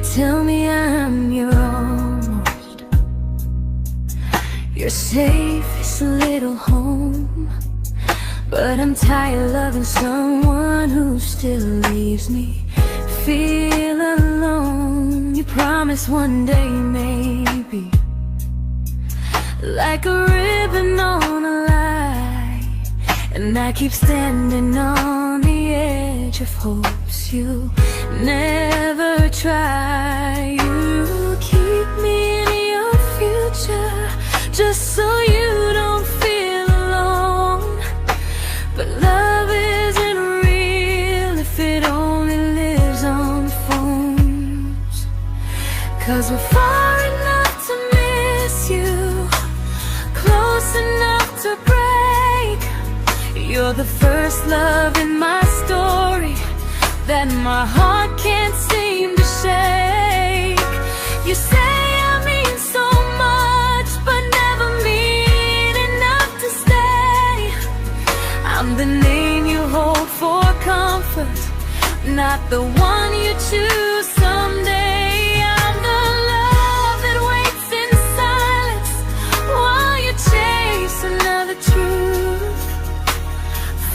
tell me I'm your almost, your safest little home. But I'm tired loving someone who still leaves me feel alone. You promise one day maybe, like a ribbon on a line, and I keep standing on the edge of hopes you never try. You keep me in your future just so you don't feel alone. But love isn't real if it only lives on phones. 'Cause we're far enough to miss you, close enough to break. You're the first love in my story that my heart can't seem to shake. You say I mean so much, but never mean enough to stay. I'm the name you hold for comfort, not the one you choose someday. I'm the love that waits in silence while you chase another truth.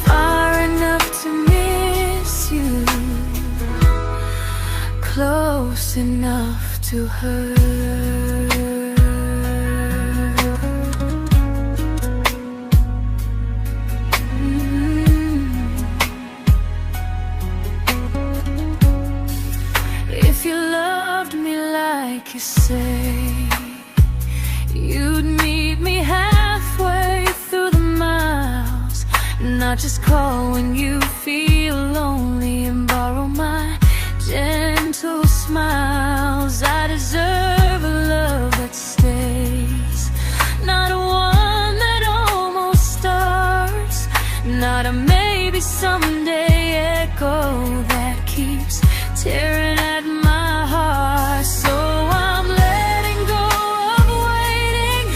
Far enough to miss you, close enough to hurt. If you loved me like you say, you'd meet me halfway through the miles, not just call when you feel lonely and borrow my gentle smiles. I deserve a love that stays, not a one that almost starts, not a maybe someday echo that keeps tearing at my heart. So I'm letting go of waiting,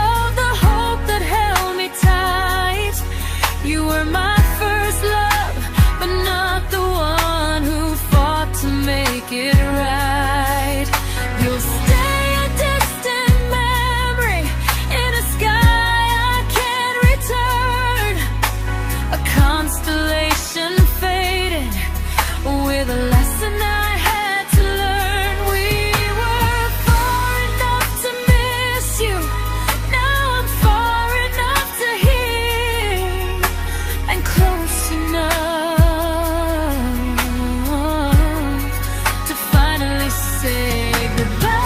of the hope that held me tight. You were my first love, but not the one who fought to make it right. You'll stay a distant memory in a sky I can't return, a constellation faded with a lesson I had to learn. We were far enough to miss you, now I'm far enough to hear, and close enough to finally say goodbye.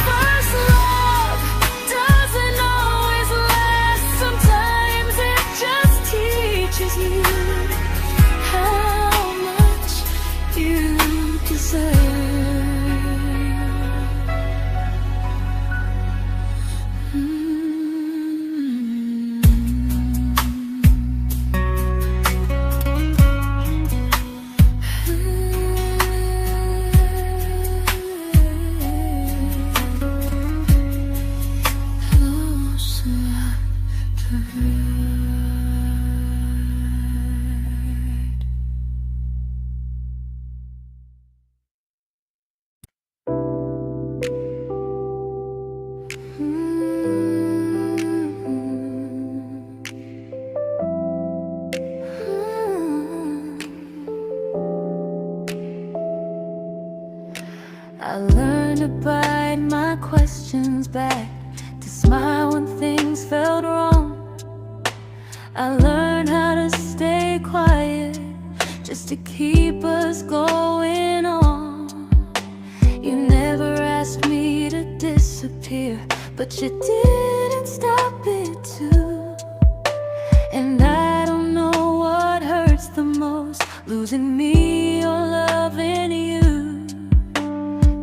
First love doesn't always last, sometimes it just teaches you how much you deserve. Close enough to hurt. I learned to bite my questions back, to smile when things felt wrong. I learned how to stay quiet just to keep us going on. You never asked me to disappear, but you didn't stop it too. And I don't know what hurts the most, losing me or loving you.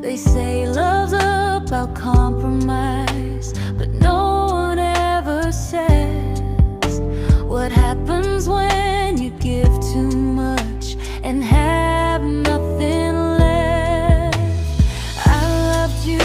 They say love's about compromise, but no one ever says what happens when you give too much and have nothing left. I loved you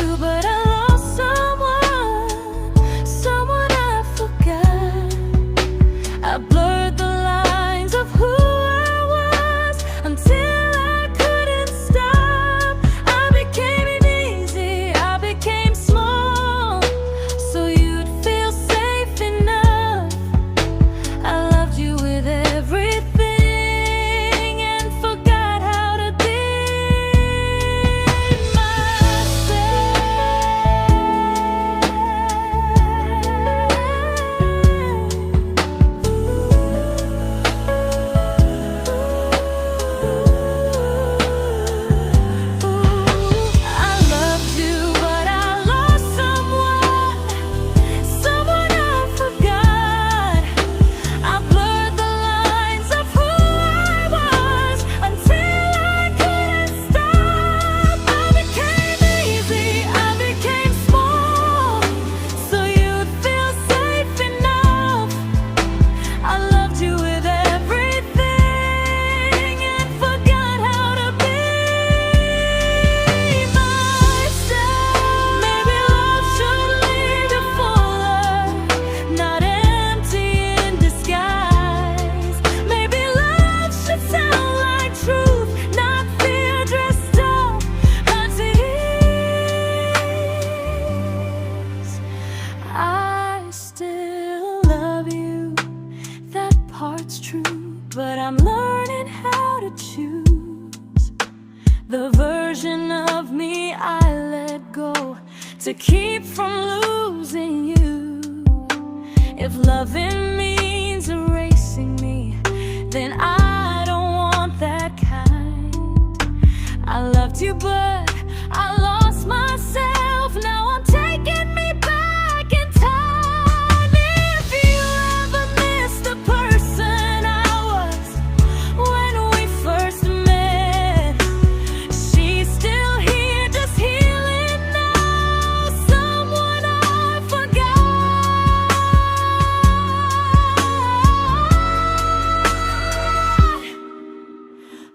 to keep from losing you. If loving means erasing me, then I don't want that kind. I loved you, but I lost myself. Now I'm taking me back in time. If you ever miss the person I was when we first met, she's still here, just healing now. Someone I forgot,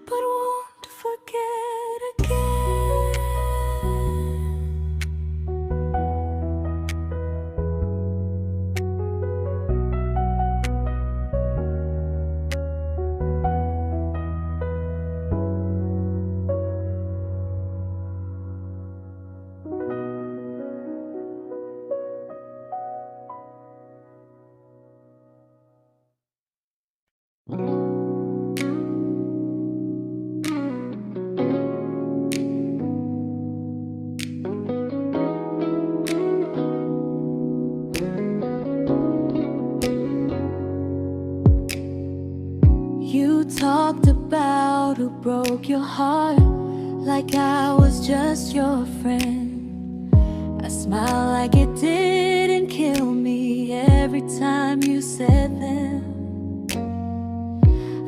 but won't forget again. You talked about who broke your heart, like I was just your friend. I smiled like it didn't kill me every time you said them.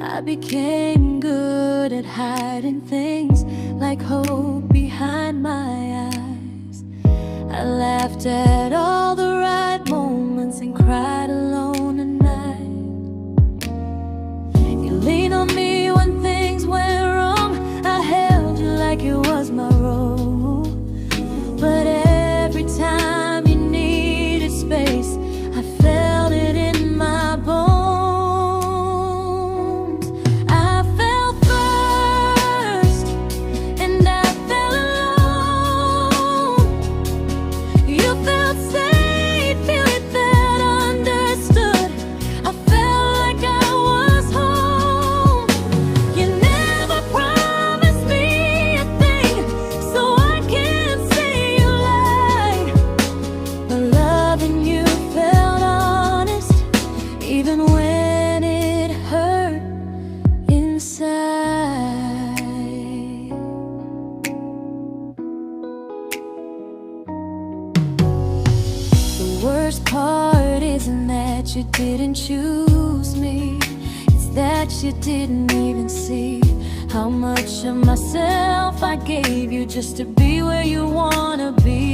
I became good at hiding things like hope behind my eyes. I laughed at all the right moments and cried alone at night. You leaned on me when things went wrong. I held you like it was my role. But every time you needed space, I felt it in my bones. I fell first, and I fell alone. You felt safe, feeling that understood. I felt like I was home. You never promised me a thing, so I can't say you lied. But loving you felt honest, even when it hurt inside. The worst part isn't that you didn't choose me, it's that you didn't even see how much of myself I gave you just to be where you wanna be.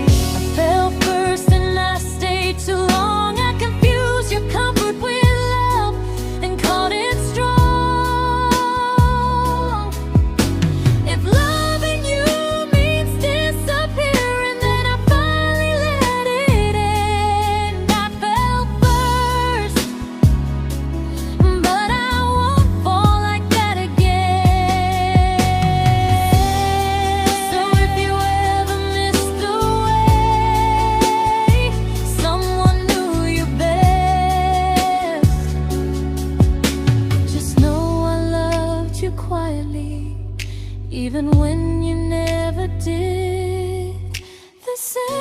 I fell first and I stayed too long. I confused your comfort with love and called it strong. If loving you means disappearing, then I finally let it end. I fell first, but I won't fall like that again. So if you ever missed the way someone knew you best, just know I loved you quietly, even when you never did the same.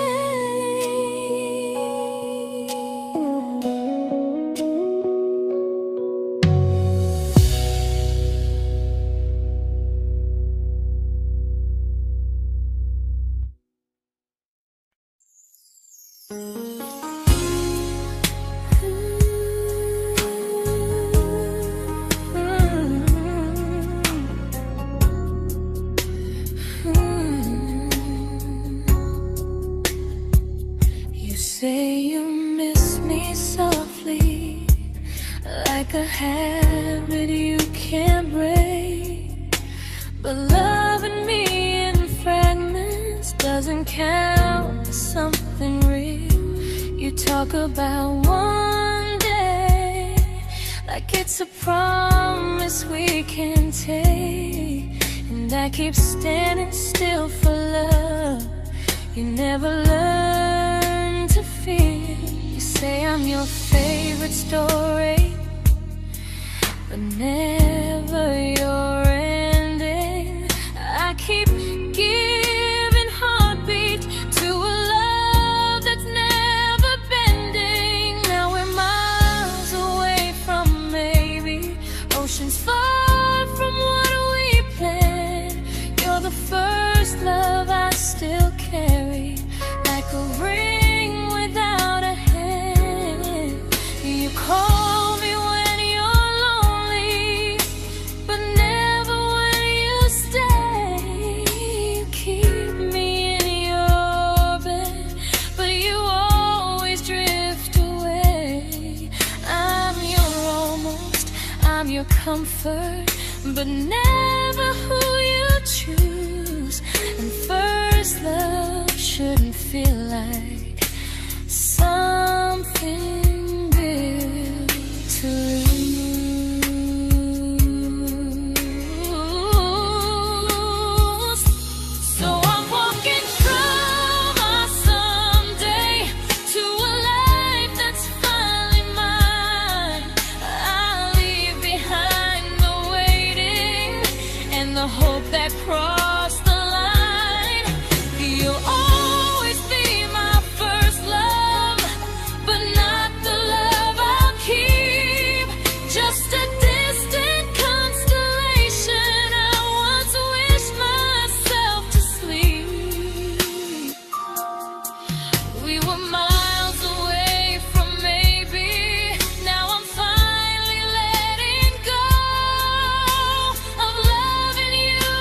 You say you miss me softly, like a habit you can't break. But loving me in fragments doesn't count as something real. You talk about one day like it's a promise we can take, and I keep standing still for love. You never learn to feel. You say I'm your favorite story, but never your ending. I keep giving heart a ring without a hand. You call me when you're lonely, but never when you stay. You keep me in your bed, but you always drift away. I'm your almost, I'm your comfort, but never who you choose. And first love shouldn't feel like something built to lose. So I'm walking through my someday to a life that's finally mine. I'll leave behind the waiting and the hope that crossed the line. You'll always be my first love, but not the love I'll keep. Just a distant constellation I once wished myself to sleep. We were miles away from maybe. Now I'm finally letting go of loving you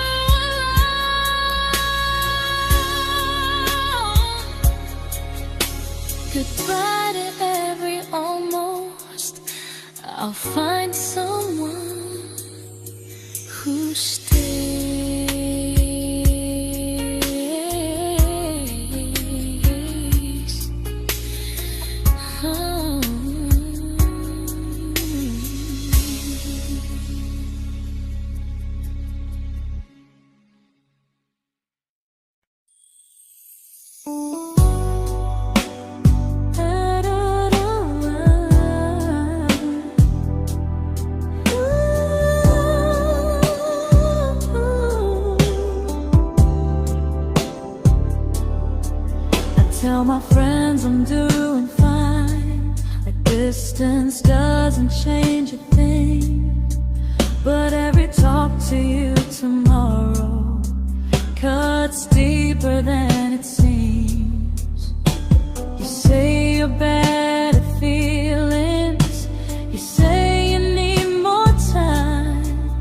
alone. Goodbye to every almost. I'll find someone who stays. Oh. Tell my friends I'm doing fine, like distance doesn't change a thing. But every talk to you tomorrow cuts deeper than it seems. You say you're bad at feelings, you say you need more time,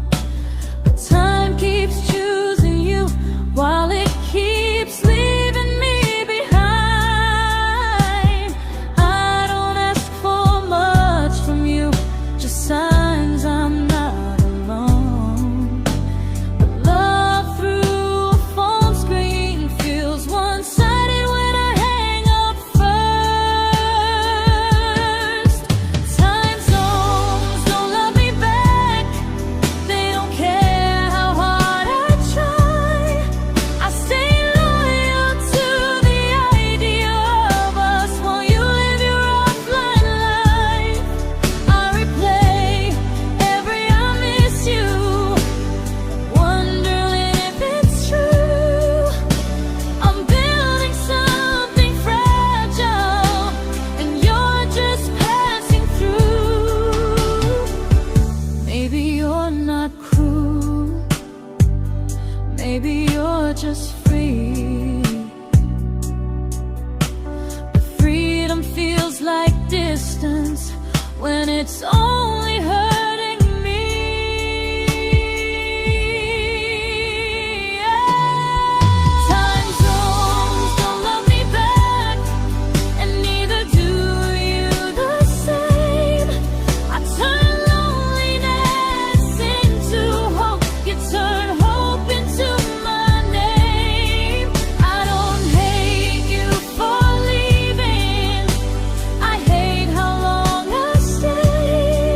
but time keeps choosing you while it keeps leaving me behind. I don't ask for much from you, just signs I'm not alone. But love through a phone screen feels one-sided when I hang up first. Time zones don't love me back, they don't care how hard I try. I stay loyal to the idea of us while you live your offline life. I replay every I miss you, wondering if it's true. I'm building something fragile, and you're just passing through. Maybe you're not cruel, maybe you're just free. But freedom feels like distance when it's only hurting me. Time zones don't love me back, and neither do you the same. I turn loneliness into hope, you turn hope into my name. I don't hate you for leaving, I hate how long I stayed.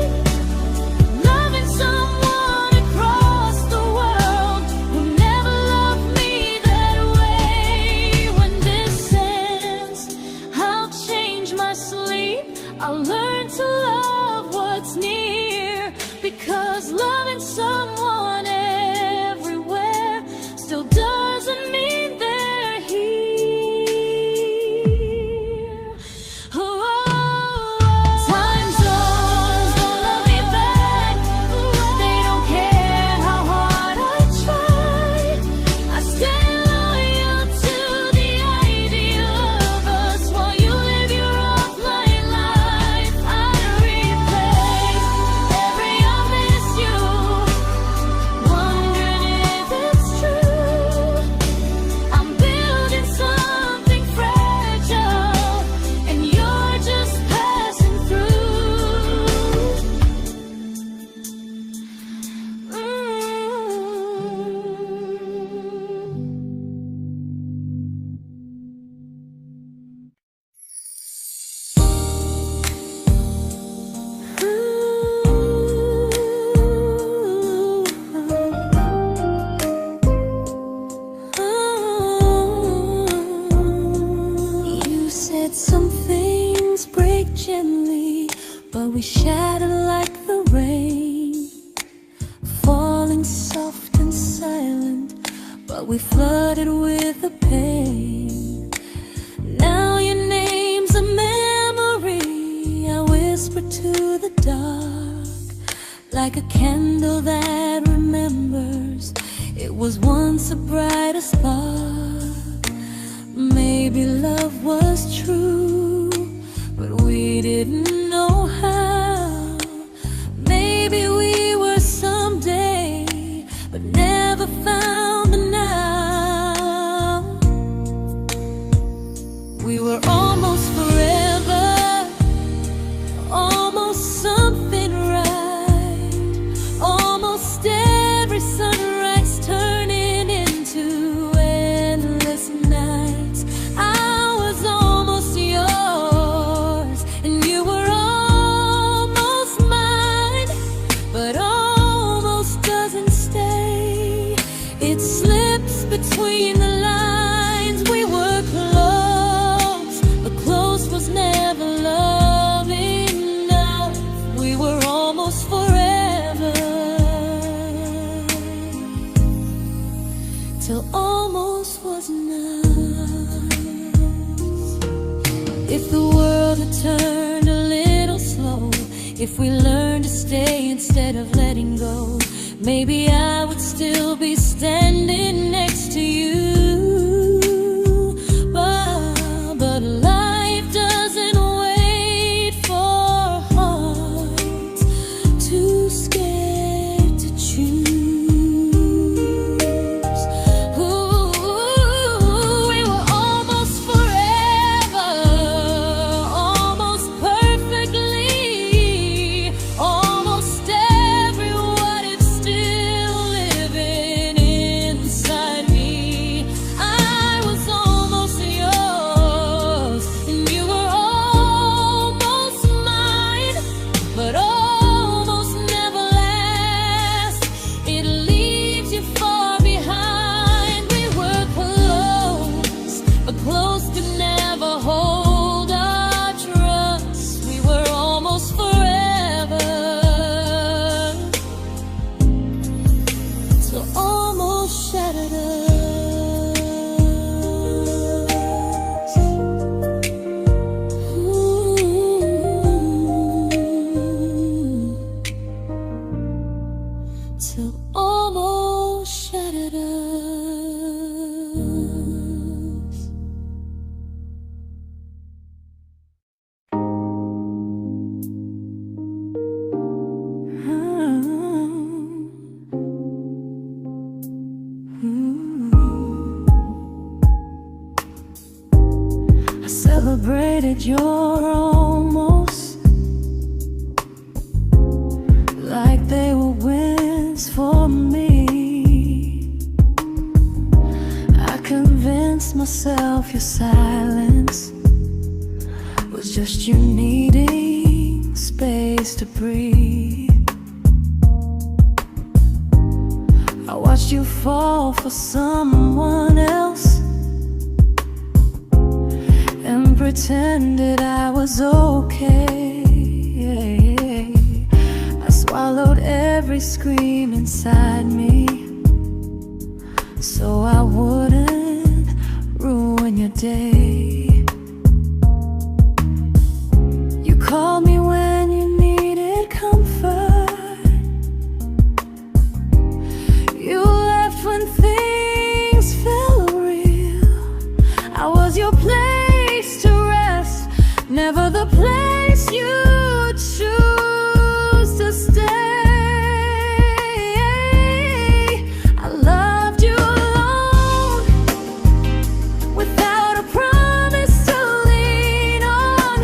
we shattered like the rain, falling soft and silent, but we flooded with the pain. Now your name's a memory I whisper to the dark, like a candle that remembers it was once a brighter spark. Maybe love was true, but we didn't know how. Maybe we were someday, but never found the now. We were almost forever, almost something right, almost every sunrise turning into endless nights. I was almost yours, and you were almost mine, but almost doesn't stay. It slips between the lines. We were close, but close was never love enough. We were almost forever, till almost was enough. If the world had turned a little slow, if we learned to stay instead of letting go, maybe I would still be standing next to you. But life doesn't wait for hearts too scared to choose. Ooh, we were almost forever, almost perfectly, almost every what if still living inside me. I was almost yours, and you were almost mine, but almost never lasts. It leaves you far behind. We were close, but close could never hold our trust. We were almost forever, till almost shattered us. Ooh. Till almost shattered us. I celebrated your almost like they were wins for me. I convinced myself your silence was just you needing space to breathe. I watched you fall for someone else and pretended I was okay. I swallowed every scream inside me so I wouldn't ruin your day. You called me when you needed comfort. You left when things felt real. I was your place to rest, never the place you choose to stay. I loved you alone, without a promise to lean on.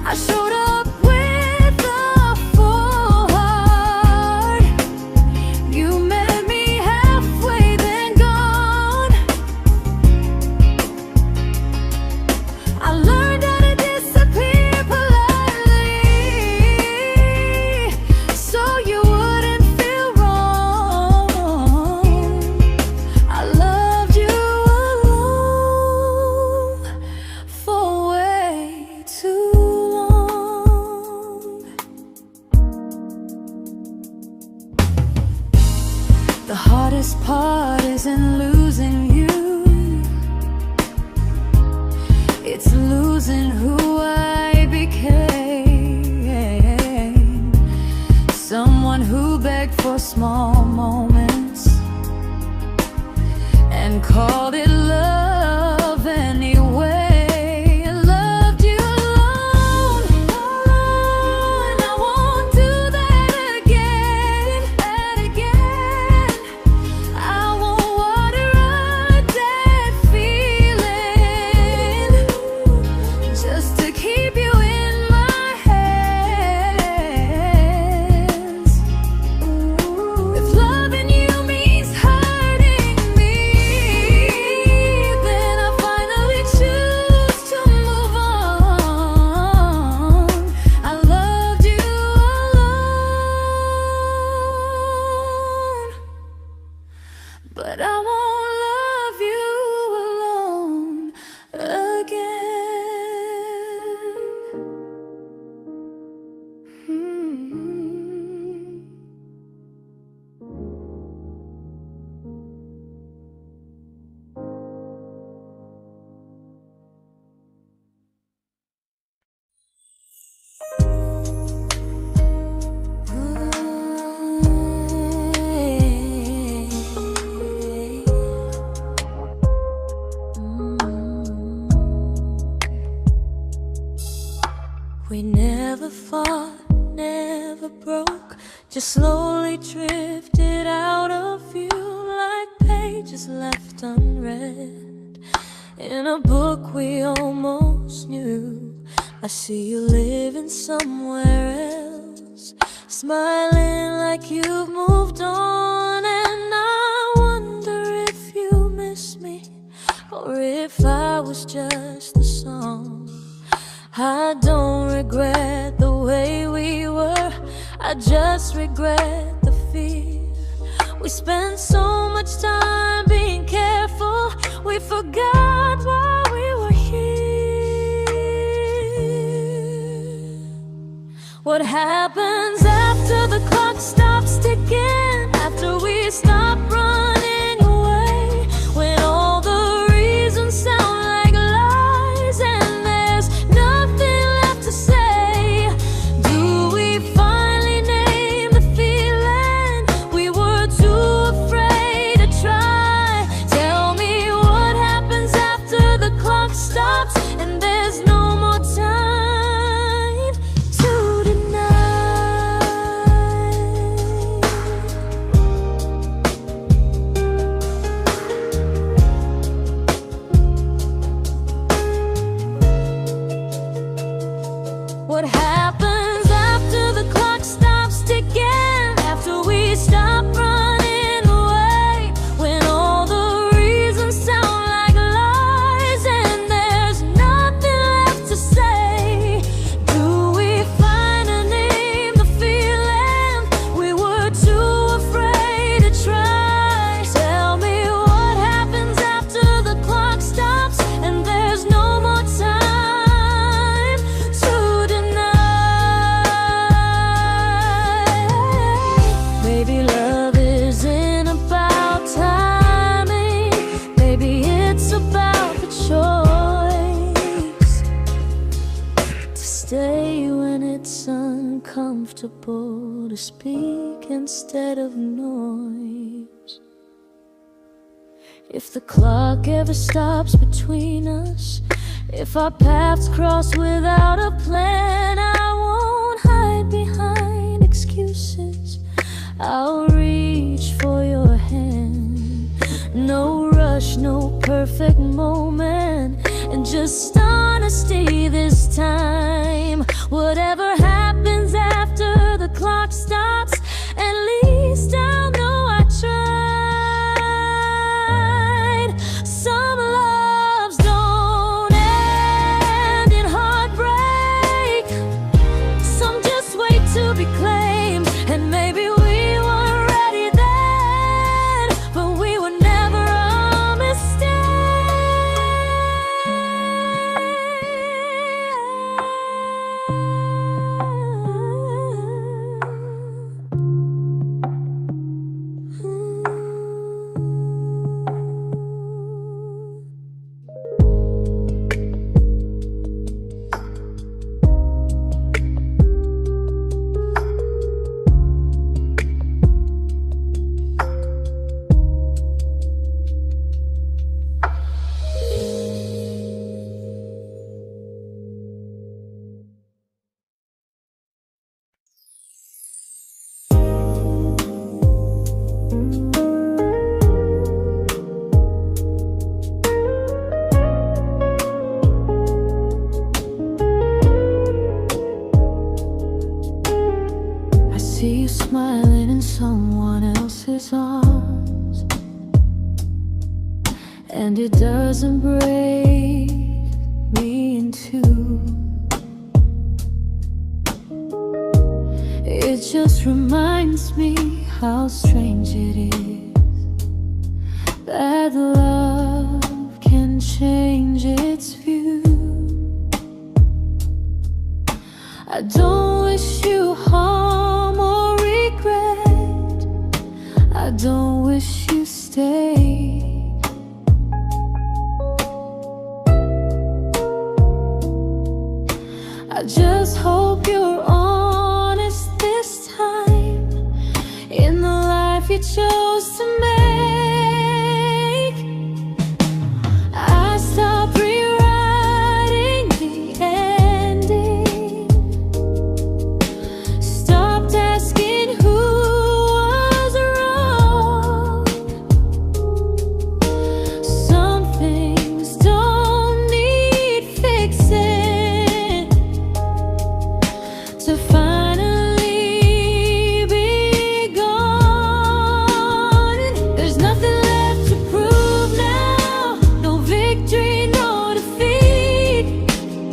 I showed up with a full heart. You met me halfway, then gone. I learned heart isn't losing you, it's losing who I became. Someone who begged for small moments and called it love anyway. Loved you alone, alone. I won't do that again, I won't water a dead feeling just to keep you in my hands. If loving you means hurting me, then I finally choose to move on. I loved you alone, but I won't love you alone again. We never fought, never broke, just slowly drifted out of view like pages left unread in a book we almost knew. I see you living somewhere else, smiling like you've moved on, and I wonder if you miss me or if I was just the song. I don't regret the way we were, I just regret the fear. We spent so much time being careful, we forgot why we were here. What happens after the clock stops ticking, after we stop running away, when all the reasons sound like lies and there's nothing left to say? Do we finally name the feeling we were too afraid to try? Tell me what happens after the clock stops and there's no more time to deny. What happens after the clock stops ticking, after we stop running away, when all the reasons sound like lies and there's nothing left to say? Do we finally name the feeling we were too afraid to try? Tell me what happens after the clock stops and there's no more time to deny. Maybe love isn't about timing, maybe it's about the choice to stay when it's uncomfortable, to speak instead of noise. If the clock ever stops between us, if our paths cross without a plan, I won't hide behind excuses, I'll reach for your hand. No rush, no perfect moment, and just honesty this time. Whatever happens after the clock stops, at least I'll know I tried. Some loves don't end in heartbreak, some just wait to be claimed, and maybe we weren't ready then, but we were never a mistake. and it doesn't break me in two. It just reminds me how strange it is that love can change its view. I don't wish you harm or regret. I don't wish you stay. I just hope you're honest this time in the life you chose to make. I stopped rewriting the ending, stopped asking who was wrong. Some things don't need fixing to finally be gone. There's nothing left to prove now, no victory, no defeat.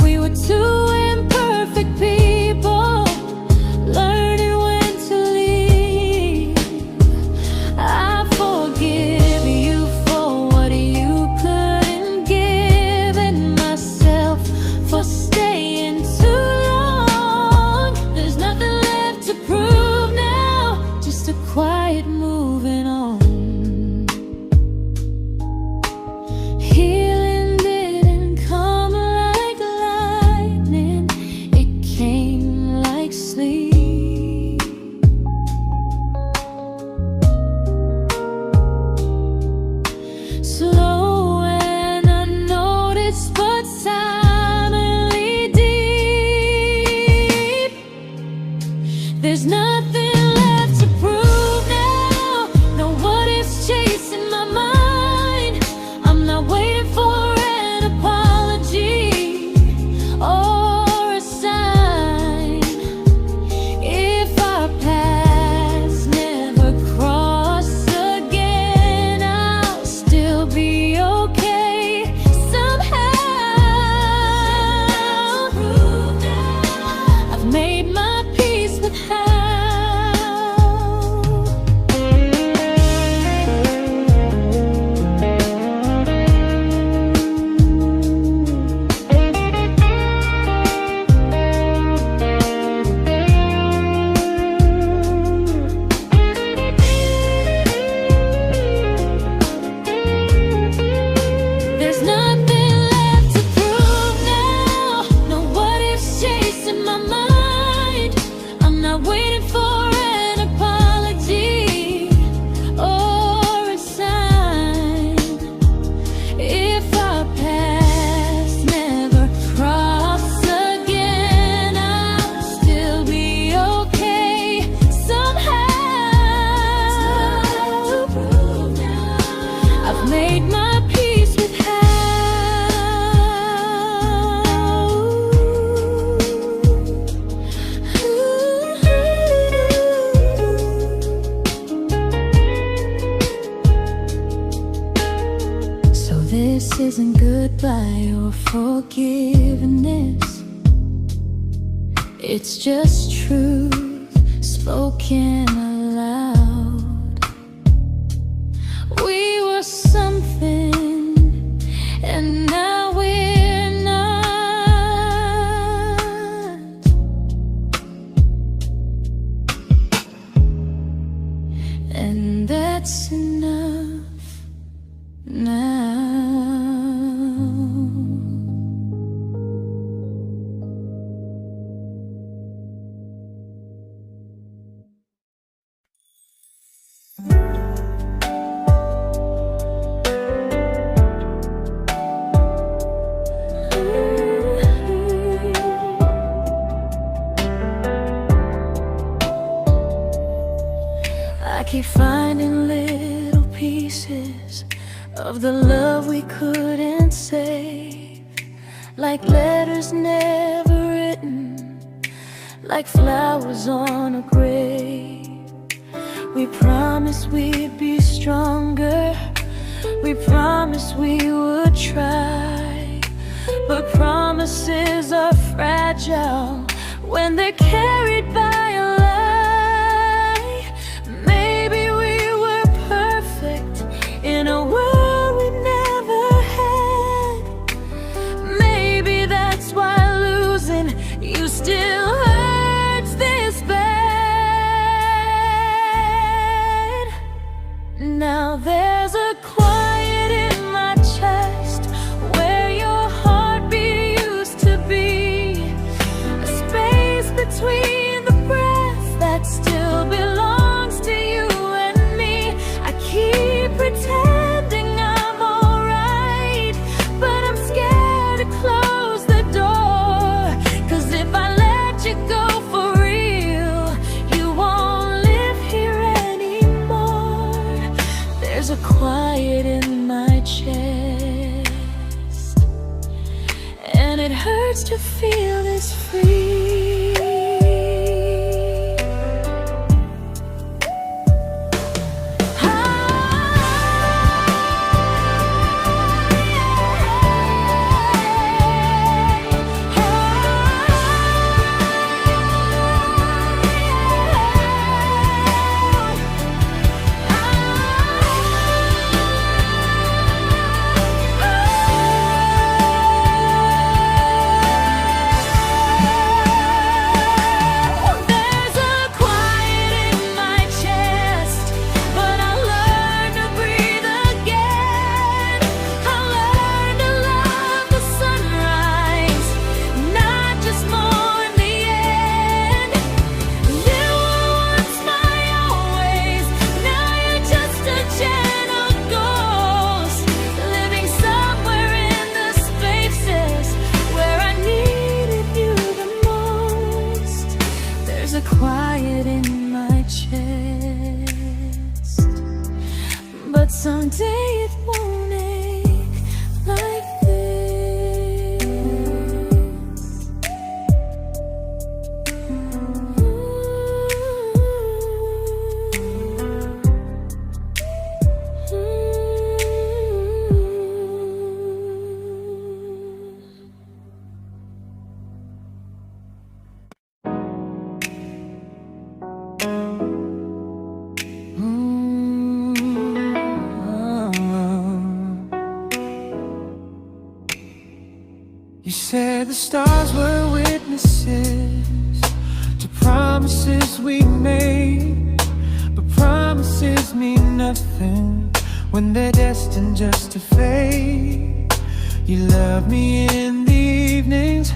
We were two imperfect people, learning when to leave. I forgive you for what you couldn't give, and myself for staying too long. There's nothing left to prove now, just a quiet moving on. Healing didn't come like lightning, it came like sleep. Slow and unnoticed, but silently deep. There's nothing left to prove now, no what ifs chasing my mind. I'm not waiting for an apology or a sign. If our paths never cross again, I'll still be okay somehow. I've made my peace with how. There's nothing left to prove now, no what ifs chasing my mind. I'm not waiting for an apology or a sign. If our paths never cross again, I'll still be okay somehow. I've made my peace with how. So this isn't goodbye or forgiveness, it's just truth spoken aloud. We were something, and now we're not. And that's enough now. I keep finding little pieces of the love we couldn't save, like letters never written, like flowers on a grave. We promised we'd be stronger, We promised we would try, but promises are fragile when they're carried by a lie. Maybe we were perfect in a world we never had. Maybe that's why losing you still hurts this bad. Now there's a quiet in my chest where your heartbeat used to be, a space between the breaths that still belongs to you and me. I keep pretending I'm alright, but I'm scared to close the door, 'cause if I let you go for real, you won't live here anymore. There's a quiet in my chest, and it hurts to feel this free. Quiet in my chest, but someday it won't ache like this. You said the stars were witnesses to promises we made, but promises mean nothing when they're destined just to fade. You love me in the evenings,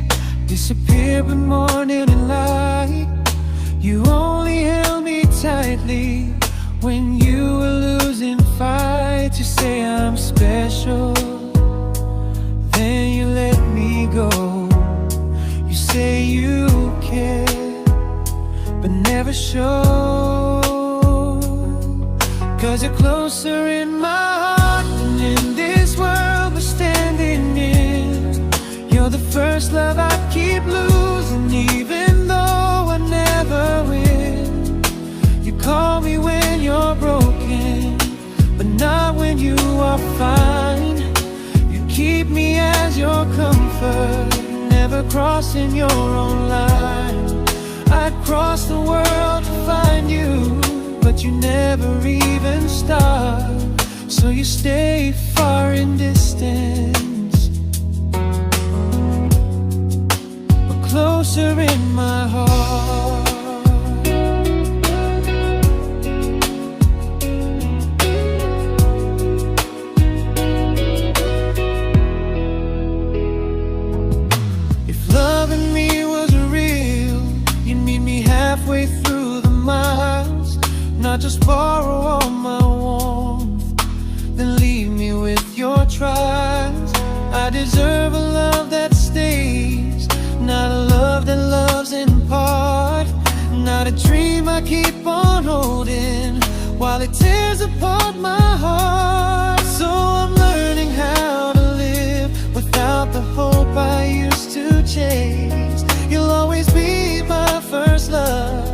disappear when morning and light. You only held me tightly when you were losing fights. You say I'm special, then you let me go. You say you care, but never show, 'cause you're closer in my heart than in this world we're standing in. You're the first love I keep losing, even though I never win. You call me when you're broken, but not when you are fine. Keep me as your comfort, never crossing your own line. I'd cross the world to find you, but you never even start. So you stay far in distance, but closer in my heart. Halfway through the miles, not just borrow all my warmth, then leave me with your trials. I deserve a love that stays, not a love that loves in part, not a dream I keep on holding while it tears apart my heart. So I'm learning how to live without the hope I used to chase. You'll always be my first love,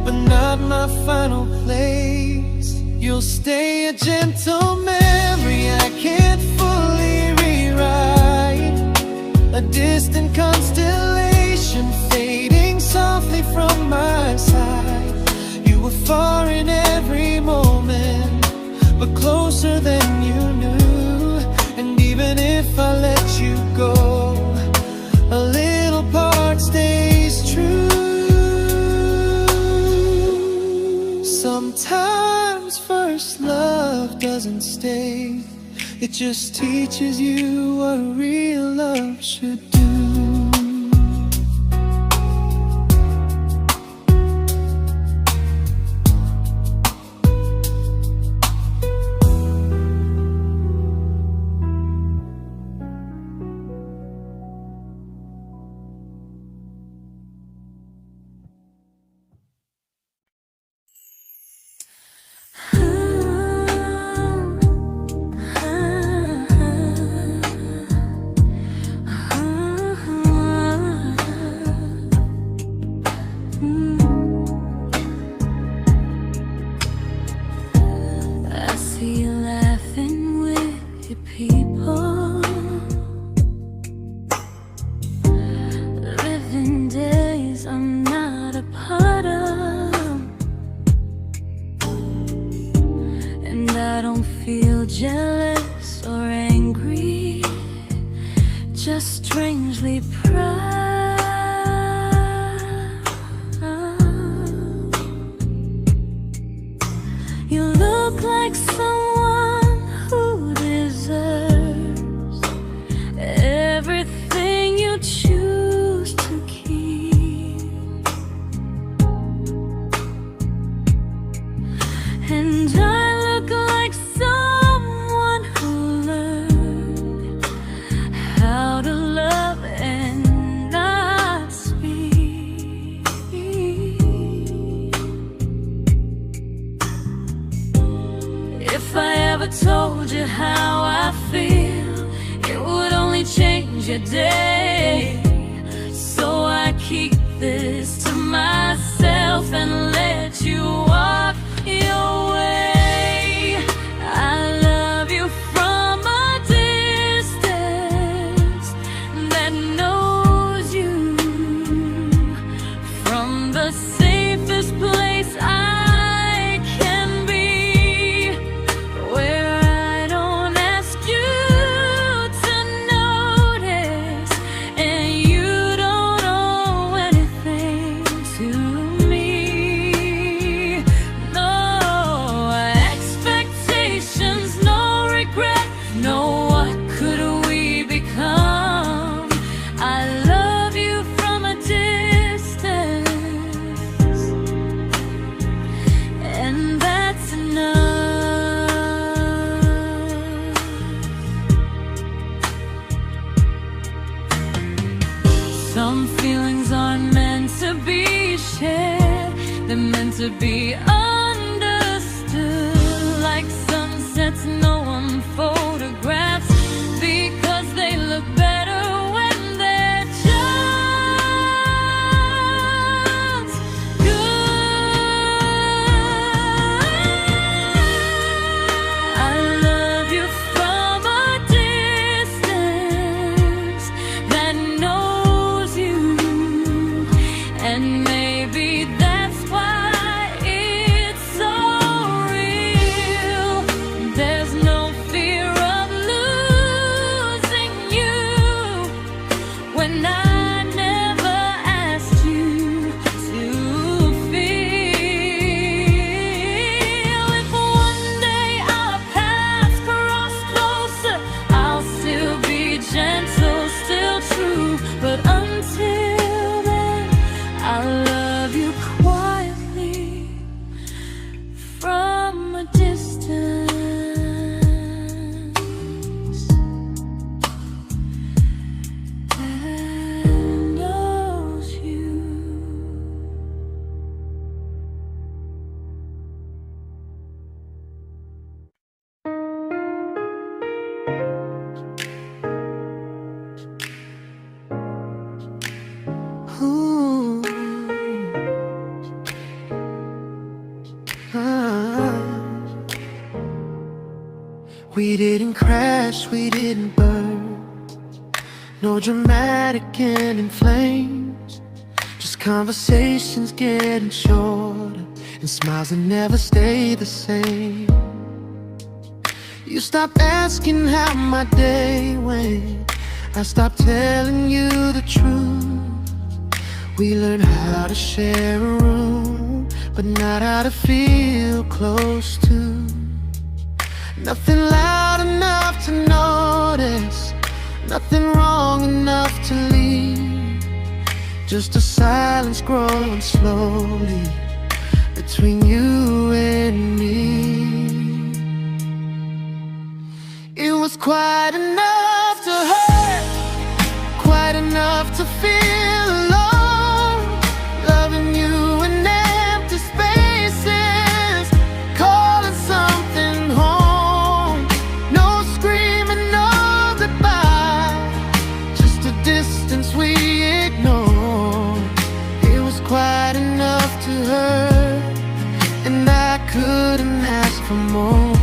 but not my final place. You'll stay a gentle memory mistake. It just teaches you what real love should do. Jealous or angry, just strangely proud. You look like someone who deserves everything you choose to keep. And I look like someone who learned how to love and not speak. If I ever told you how I feel, it would only change your day. So I keep this to myself and let you walk your way. I love you from a distance that knows you, from the safest place I can be, where I don't ask you to notice and you don't owe anything to me. No expectations, no regret, no what could we become. I love you from a distance, and that's enough. Some feelings aren't meant to be shared, they're meant to be understood. Like sunsets no one photographs, because they look better when they're just good. I love you from a distance that knows you, and maybe that's why it's so real. There's no fear of losing you when I never asked you to feel. If one day our paths cross closer, I'll still be gentle, still true. But until then, I love you quietly from a distance that knows you. Ooh. Ah. We didn't crash, we didn't burn. No dramatic end in flames, just conversations getting shorter and smiles that never stay the same. You stopped asking how my day went, I stopped telling you the truth. We learned how to share a room, but not how to feel close to. Nothing loud enough to notice, nothing wrong enough to leave. Just a silence growing slowly between you and me. It was quite enough to hurt, quite enough to feel alone. Loving you in empty spaces, calling something home. No screaming, no goodbye, just a distance we ignored. It was quite enough to hurt, and I couldn't ask for more.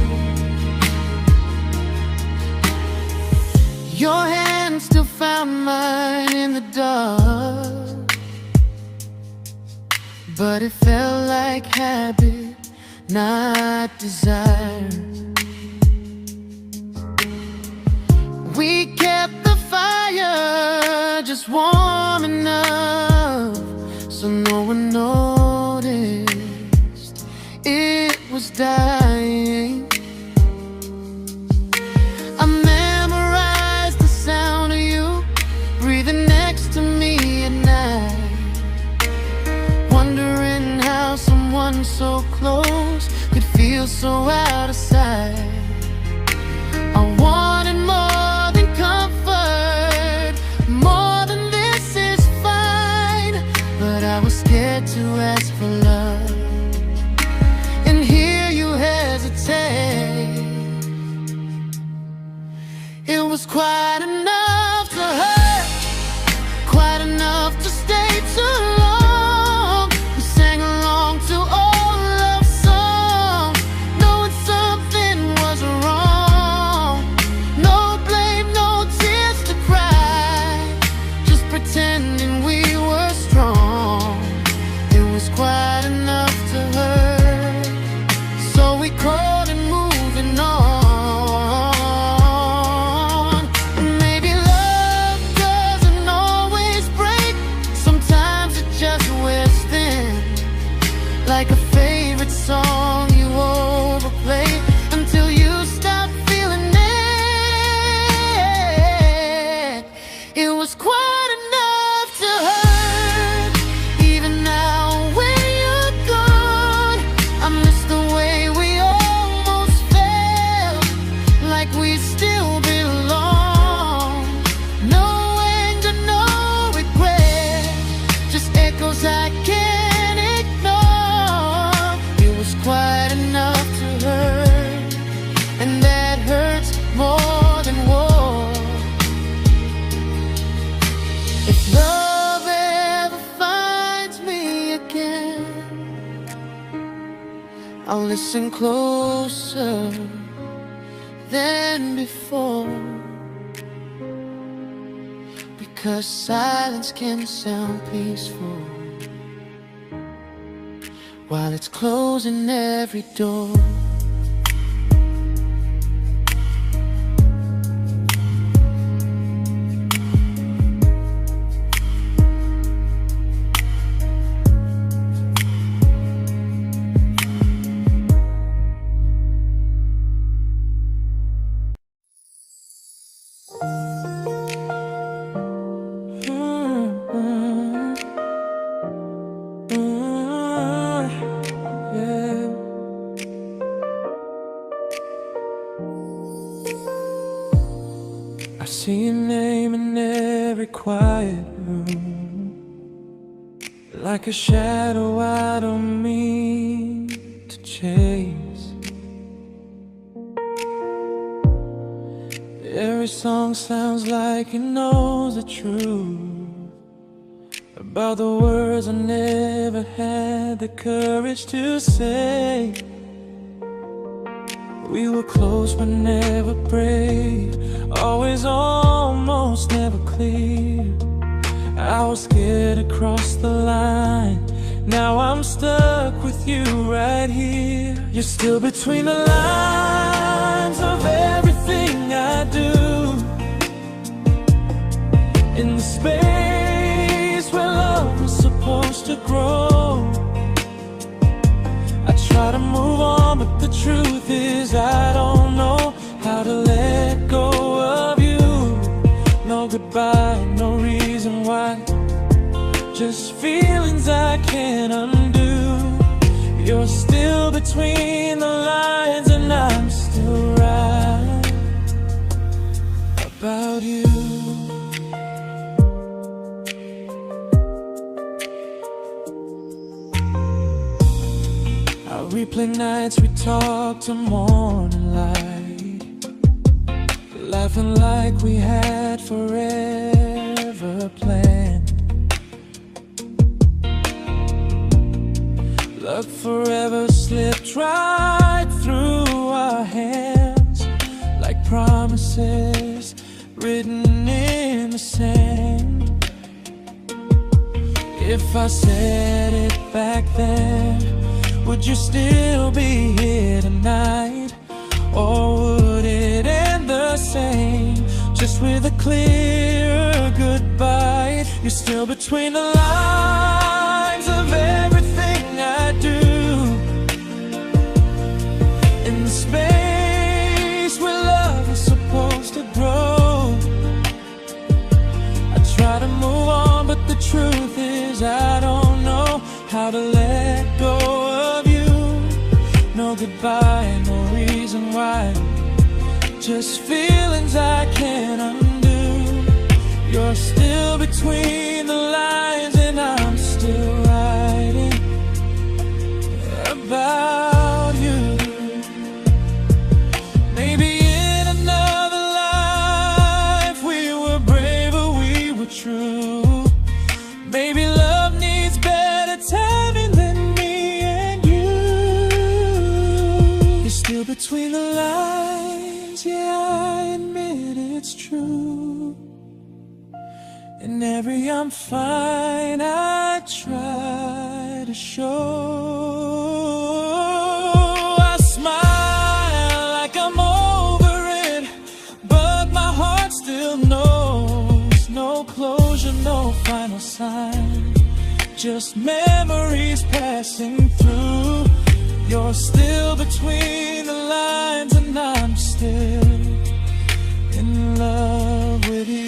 Your hand still found mine in the dark, but it felt like habit, not desire. We kept the fire just warm enough so no one noticed it was dying. I memorized the sound of you breathing next to me at night, wondering how someone so close could feel so out of sight. I wanted more than comfort, more than this is fine, but I was scared to ask for love and hear you hesitate. It was quite enough to hurt, quite enough to stay too long. We sang along to old love songs, knowing something was wrong. No blame, no tears to cry, just pretending we were strong. It was quite enough to hurt, so we crawled and moving on. Like a favorite song you overplay until you stop feeling it. It was quite enough to hurt. Even now when you're gone, I miss the way we almost felt, like we still belong. No anger, no regret, just echoes I can't ignore. Quite enough to hurt, and that hurts more than war. If love ever finds me again, I'll listen closer than before, because silence can sound peaceful while it's closing every door. I see your name in every quiet room, like a shadow I don't mean to chase. Every song sounds like it knows the truth about the words I never had the courage to say. We were close but never brave, always almost never clear. I was scared to cross the line, now I'm stuck with you right here. You're still between the lines of everything I do, in the space where love was supposed to grow. I try to move on, but the truth is I don't know about you. I replay nights we talk to morning light, laughing like we had forever planned. Luck forever slipped right through our hands, like promises written in the sand. If I said it back then, would you still be here tonight? Or would it end the same, just with a clear goodbye? You're still between the lines of everything I do, in the space where love is supposed to grow. I try to move on, but the truth is I don't know how to let go of you. No goodbye, no reason why, just feelings I can't undo. You're still between the lines and I'm still writing about you. Maybe in another life we were braver, we were true. Maybe love needs better timing than me and you. You're still between the lines, yeah, I admit it's true. In every I'm fine I try to show. I smile like I'm over it, but my heart still knows. No closure, no final sign, just memories passing through. You're still between the lines and I'm still in love with you.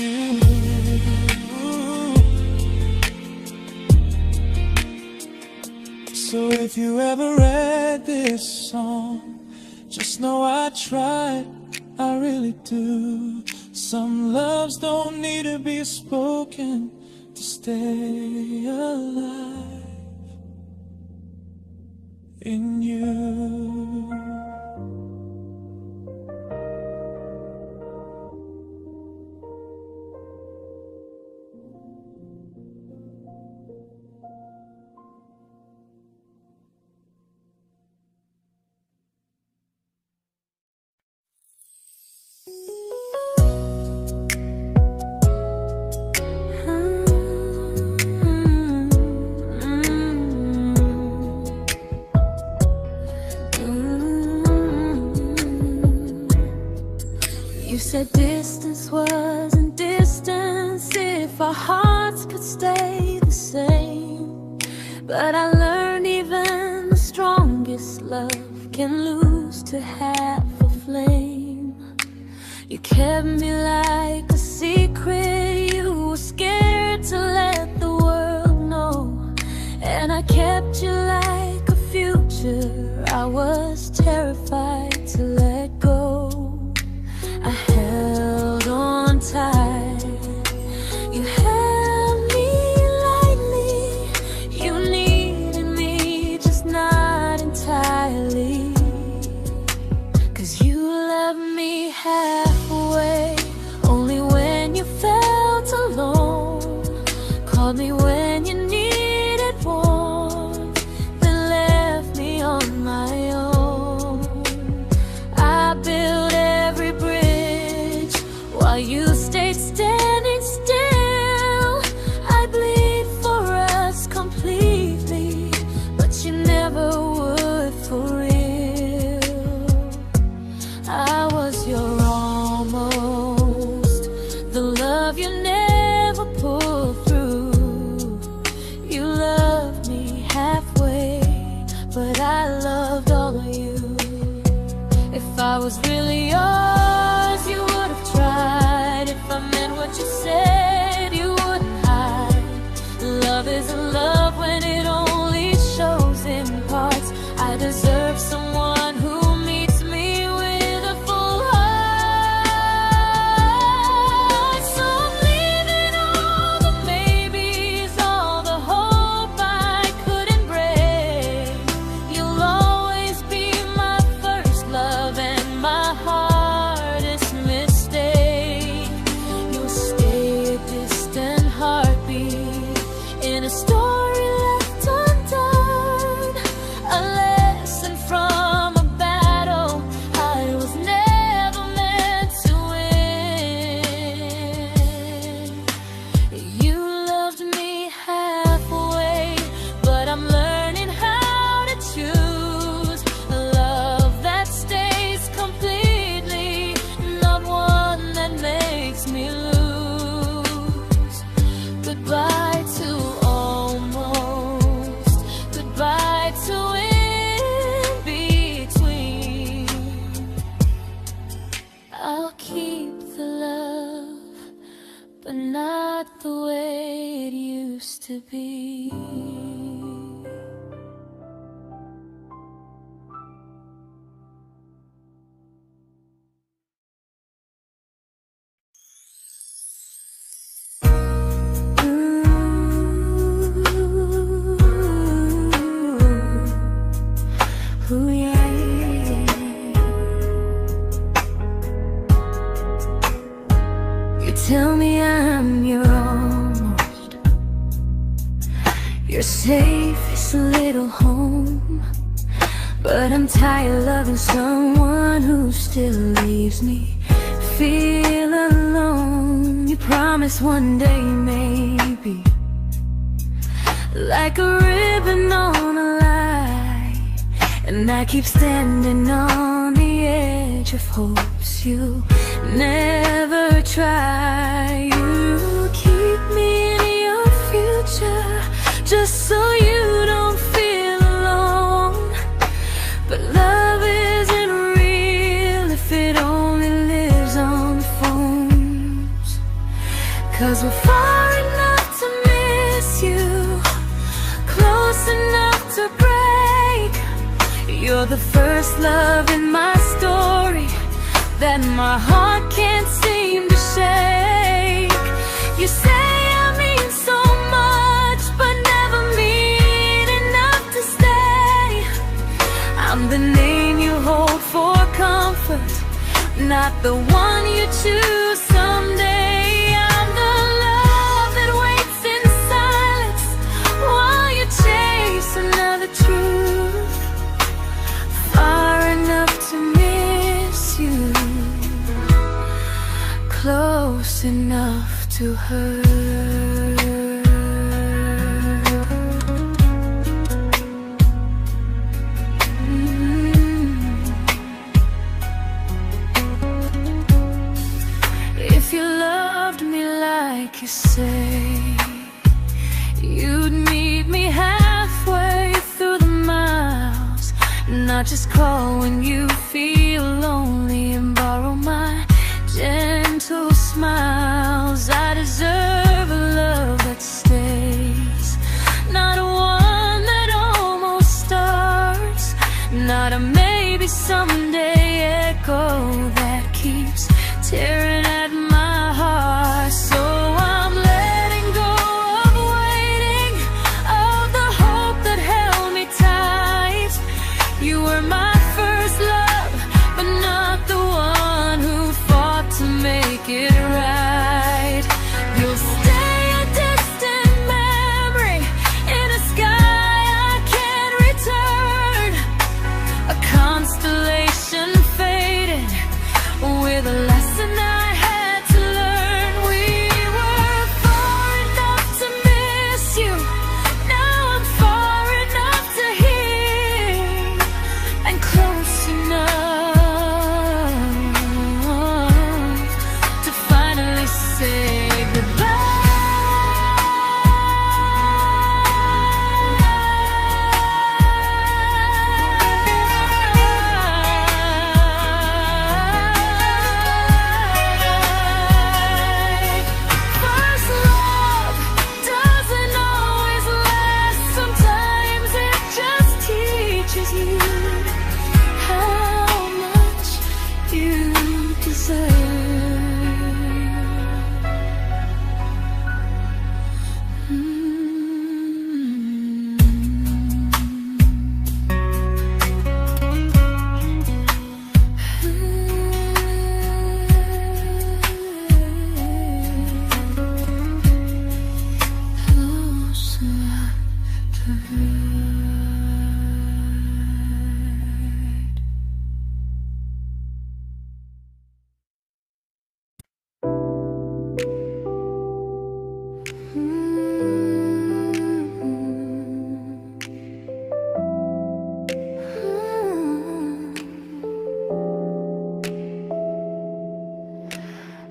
So if you ever read this song, just know I tried, I really do. Some loves don't need to be spoken to stay alive in you. You said distance wasn't distance if our hearts could stay the same. But I learned even the strongest love can lose to half a flame. You kept me like a secret you were scared to let the world know. And I kept you like a future I was terrified to let go. I held on tight, you held me lightly. You needed me, just not entirely. 'Cause you loved me halfway, only when you felt alone. Called me when you needed warmth, then left me on my own. I built every bridge while you stayed standing still. I bleed for us completely, but you never would for real. I was your almost, the love you never pulled through. You loved me halfway, but I loved all of you. If I was really yours, you would have tried. If I meant what you said, you wouldn't hide. Love isn't love when it only shows in parts. I deserve someone who meets me with a full heart. but not the way it used to be. Ooh, yeah, yeah. You tell me I'm your almost, your safest little home, but I'm tired loving someone who still leaves me feel alone. You promise one day maybe, like a ribbon on a line, and I keep standing on the edge of hopes you never try. You keep me in your future just so you don't feel alone. But love isn't real if it only lives on the phones. 'Cause we're far enough to miss you, close enough to break. You're the first love in my story that my heart can't seem to shake. You say I mean so much, but never mean enough to stay. I'm the name you hold for comfort, not the one you choose someday. I'm the love that waits in silence while you chase another truth. Far enough to miss you, close enough to hurt. If you loved me like you say, you'd meet me halfway through the miles, not just call when you feel lonely and borrow my gentle smiles. I deserve a love that stays, not a one that almost starts, not a maybe someday echo that keeps tearing at my heart. So I'm letting go of waiting, of the hope that held me tight. You were my first love, but not the one who fought to make it right. You'll stay a distant memory in a sky I can't return, a constellation faded with a lesson I had to learn. We were far enough to miss you, now I'm far enough to hear, and close enough to finally say goodbye. First love doesn't always last, sometimes it just teaches you how much you deserve. Close enough to hurt.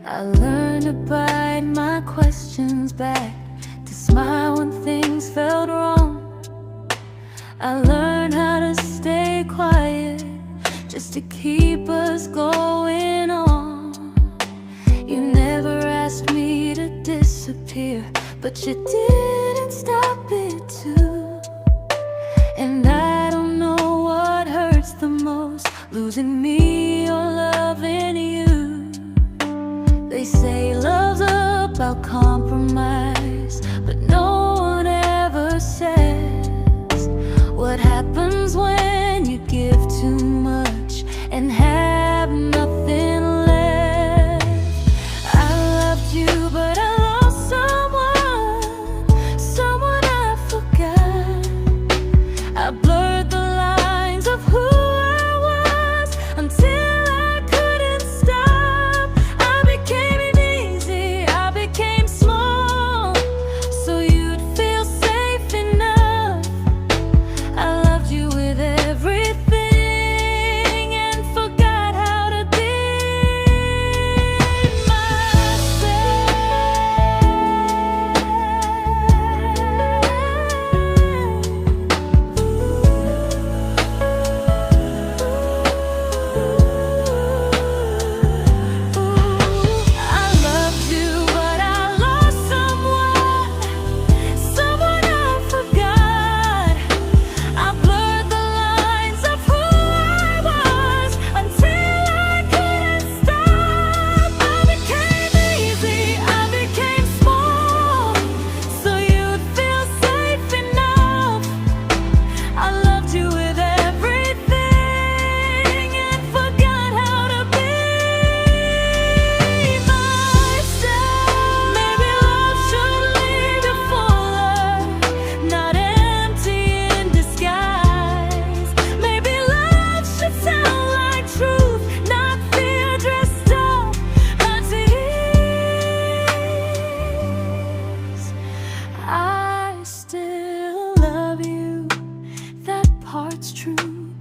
I learned to bite my questions back, to smile when things felt wrong. I learned how to stay quiet just to keep us going on. You never asked me to disappear, but you didn't stop it too. And I don't know what hurts the most, losing me or loving you. They say love's about compromise, but no one ever says what happens when you give too much and have nothing left. I loved you, but I lost someone I forgot. I blurred the lines of who I was until I couldn't stop. I became easy, I became small, so you'd feel safe enough. I loved you with everything and forgot how to be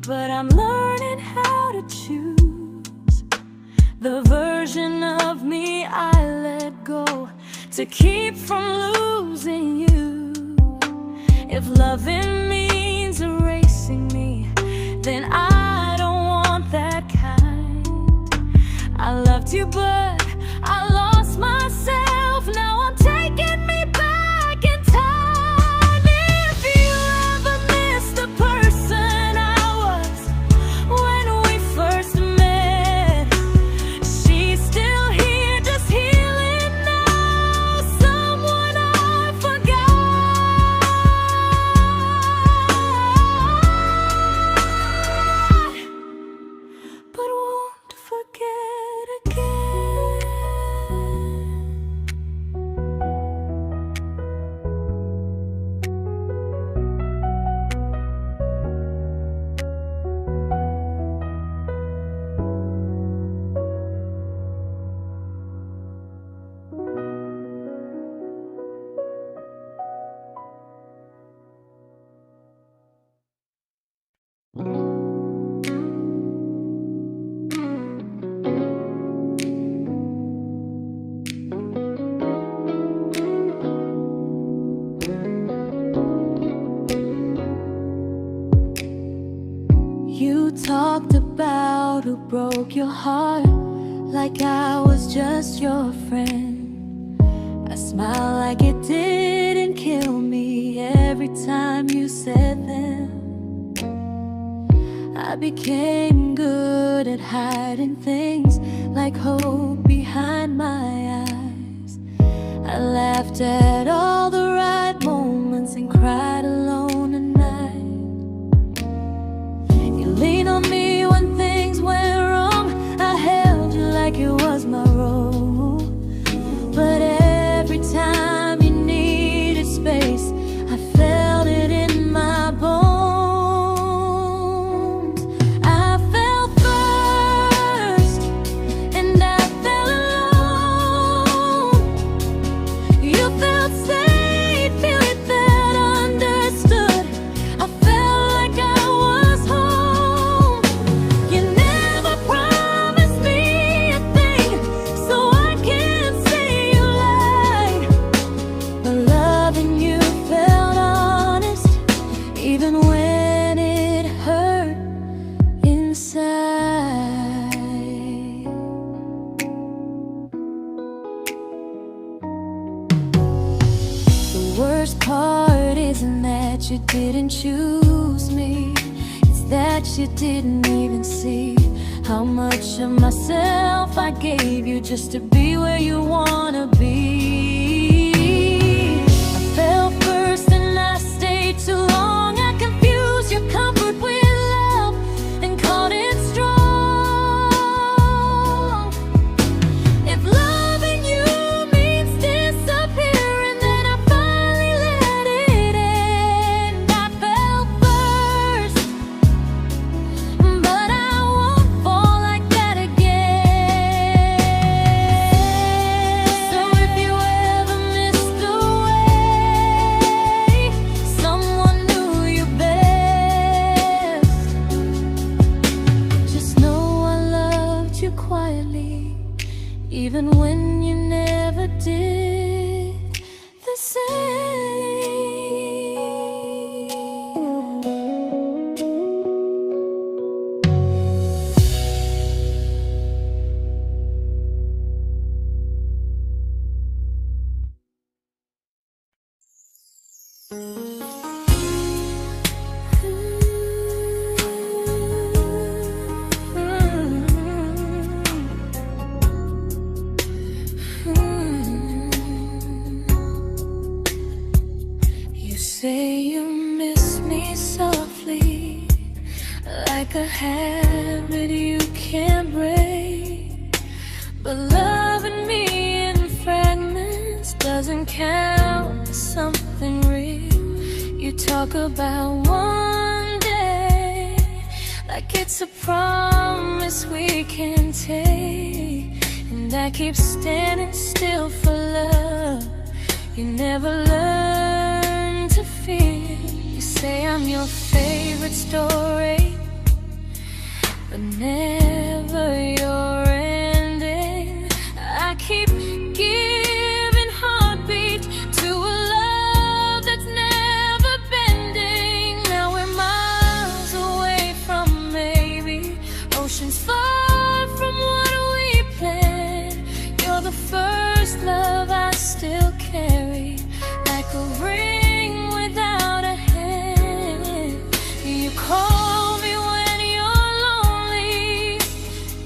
but I'm learning how to choose the version of me I let go to keep from losing you. If loving means erasing me, then I don't want that kind. I loved you, but I lost myself. Now I'm taking me back in time. If you ever miss the person I was when we first met, she's still here, just healing now. Someone I forgot, but won't forget again. You talked about who broke your heart, like I was just your friend. I smile like it didn't kill me every time you said them. I became good at hiding things like hope behind my eyes. I laughed at all the right moments and cried alone at night. You leaned on me when things went wrong. I held you like it was my role. But every time you needed space, I felt it in my bones. I fell first, and I fell alone. You felt safe. worst part isn't that you didn't choose me, it's that you didn't even see how much of myself I gave you just to be where you wanna be. I fell first and I stayed too long. I confused your comfort with love and called it strong. If loving you means disappearing, then I finally let it end. I fell first, but I won't fall like that again. So if you ever missed the way someone knew you best, just know I loved you quietly, even when you never did the same. You say you miss me softly, like a habit you can't break. But loving me in fragments doesn't count as something real. You talk about one day like it's a promise we can take, and I keep standing still for love. You never learn to feel. You say I'm your favorite story, but never your ending. I keep giving heartbeat to a love that's never bending. Now we're miles away from maybe oceans far from what we planned. You're the first love I still carry, like a ring without a hand. You call me when you're lonely,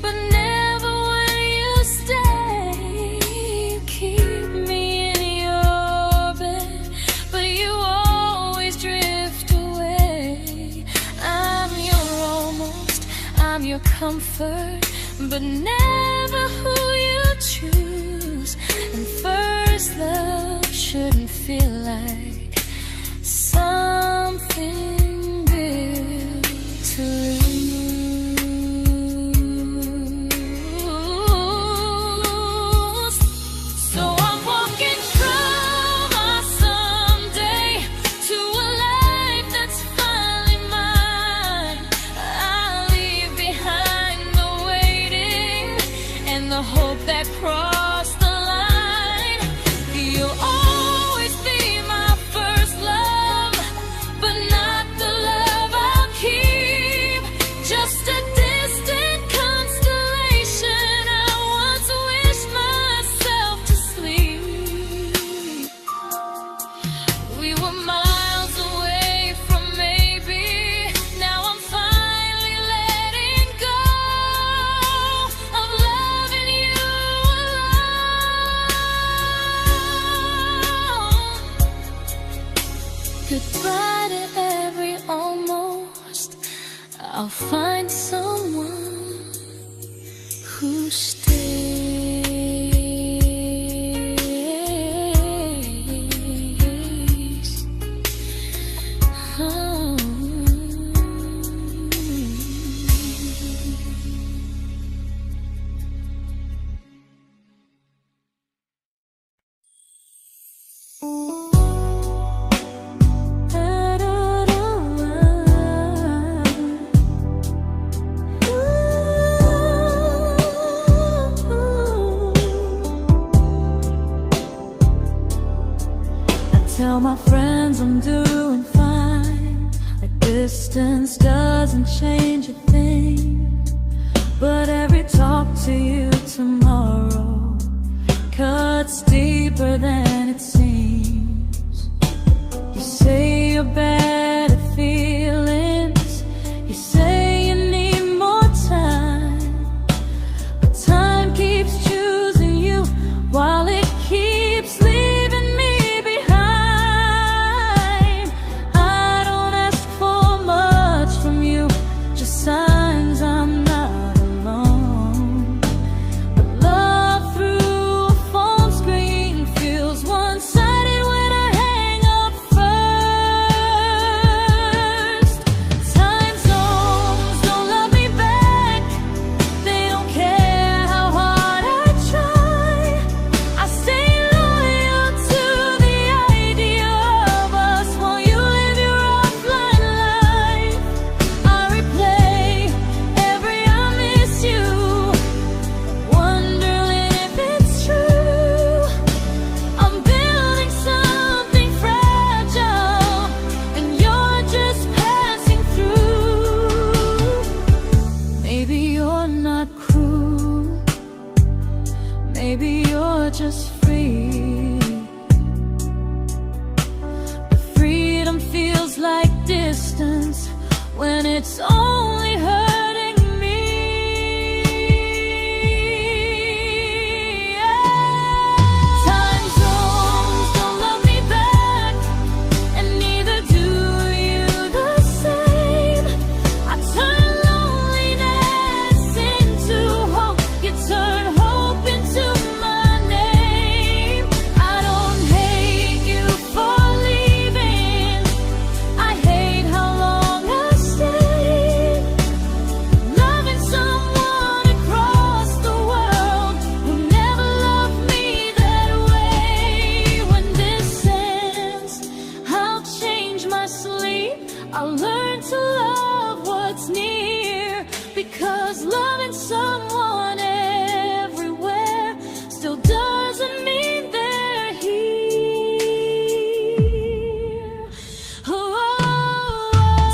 but never when you stay. You keep me in your bed, but you always drift away. I'm your almost, I'm your comfort, but never who you choose. And first love shouldn't feel like something built to lose. So I'm walking through my someday to a life that's finally mine. I'll leave behind the waiting and the hope that crossed the line. You'll always be my first love, but not the love I'll keep. Just a distant constellation I once wished myself to sleep. We were miles away from maybe. Now I'm finally letting go of loving you alone. Goodbye to every almost. I'll find someone who stays. Oh. Tell my friends I'm doing fine, like distance doesn't change a thing. But every talk to you tomorrow cuts deeper than it seems. your better feelings. You say you need more time, but time keeps choosing you while it keeps leaving me behind. I don't ask for much from you, just signs I'm not alone. But love through a phone screen feels one-sided when I hang up first. Time zones don't love me back, they don't care how hard I try. I stay loyal to the idea of us while you live your offline life. I replay every I miss you, wondering if it's true. I'm building something fragile, and you're just passing through. Maybe you're not cruel, maybe you're just free. But freedom feels like distance when it's only hurting me. Time zones don't love me back, and neither do you the same. I turn loneliness into hope, you turn hope into my name. I don't hate you for leaving, I hate how long I stayed. Loving someone across the world who never loved me that way. When this ends, I'll change my sleep, I'll learn to love what's near, because loving someone everywhere still doesn't mean they're here.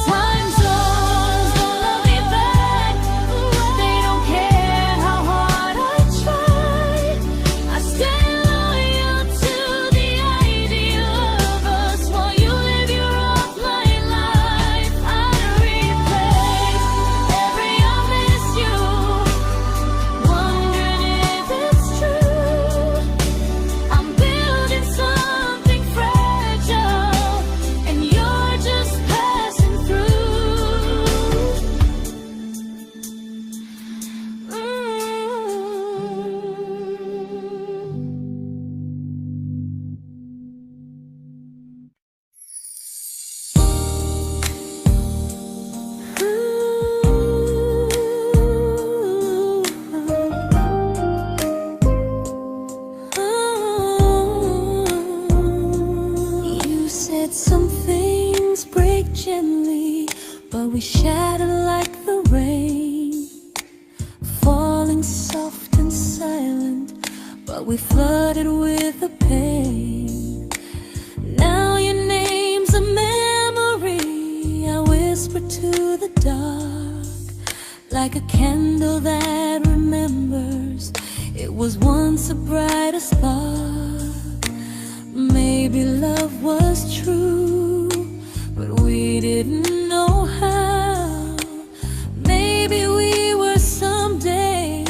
Time zones don't love me back, they don't care how hard I try. I stay loyal to the idea of us while you live your offline life. I replay every I miss you, wondering if it's true. I'm building something fragile, and you're just passing through. You said some things break gently, but we shatter like the rain, falling soft and silent, but we flooded with the pain. Now your name's a memory I whisper to the dark, like a candle that remembers it was once a brighter spark. Maybe love was true, but we didn't know how. Maybe we were someday,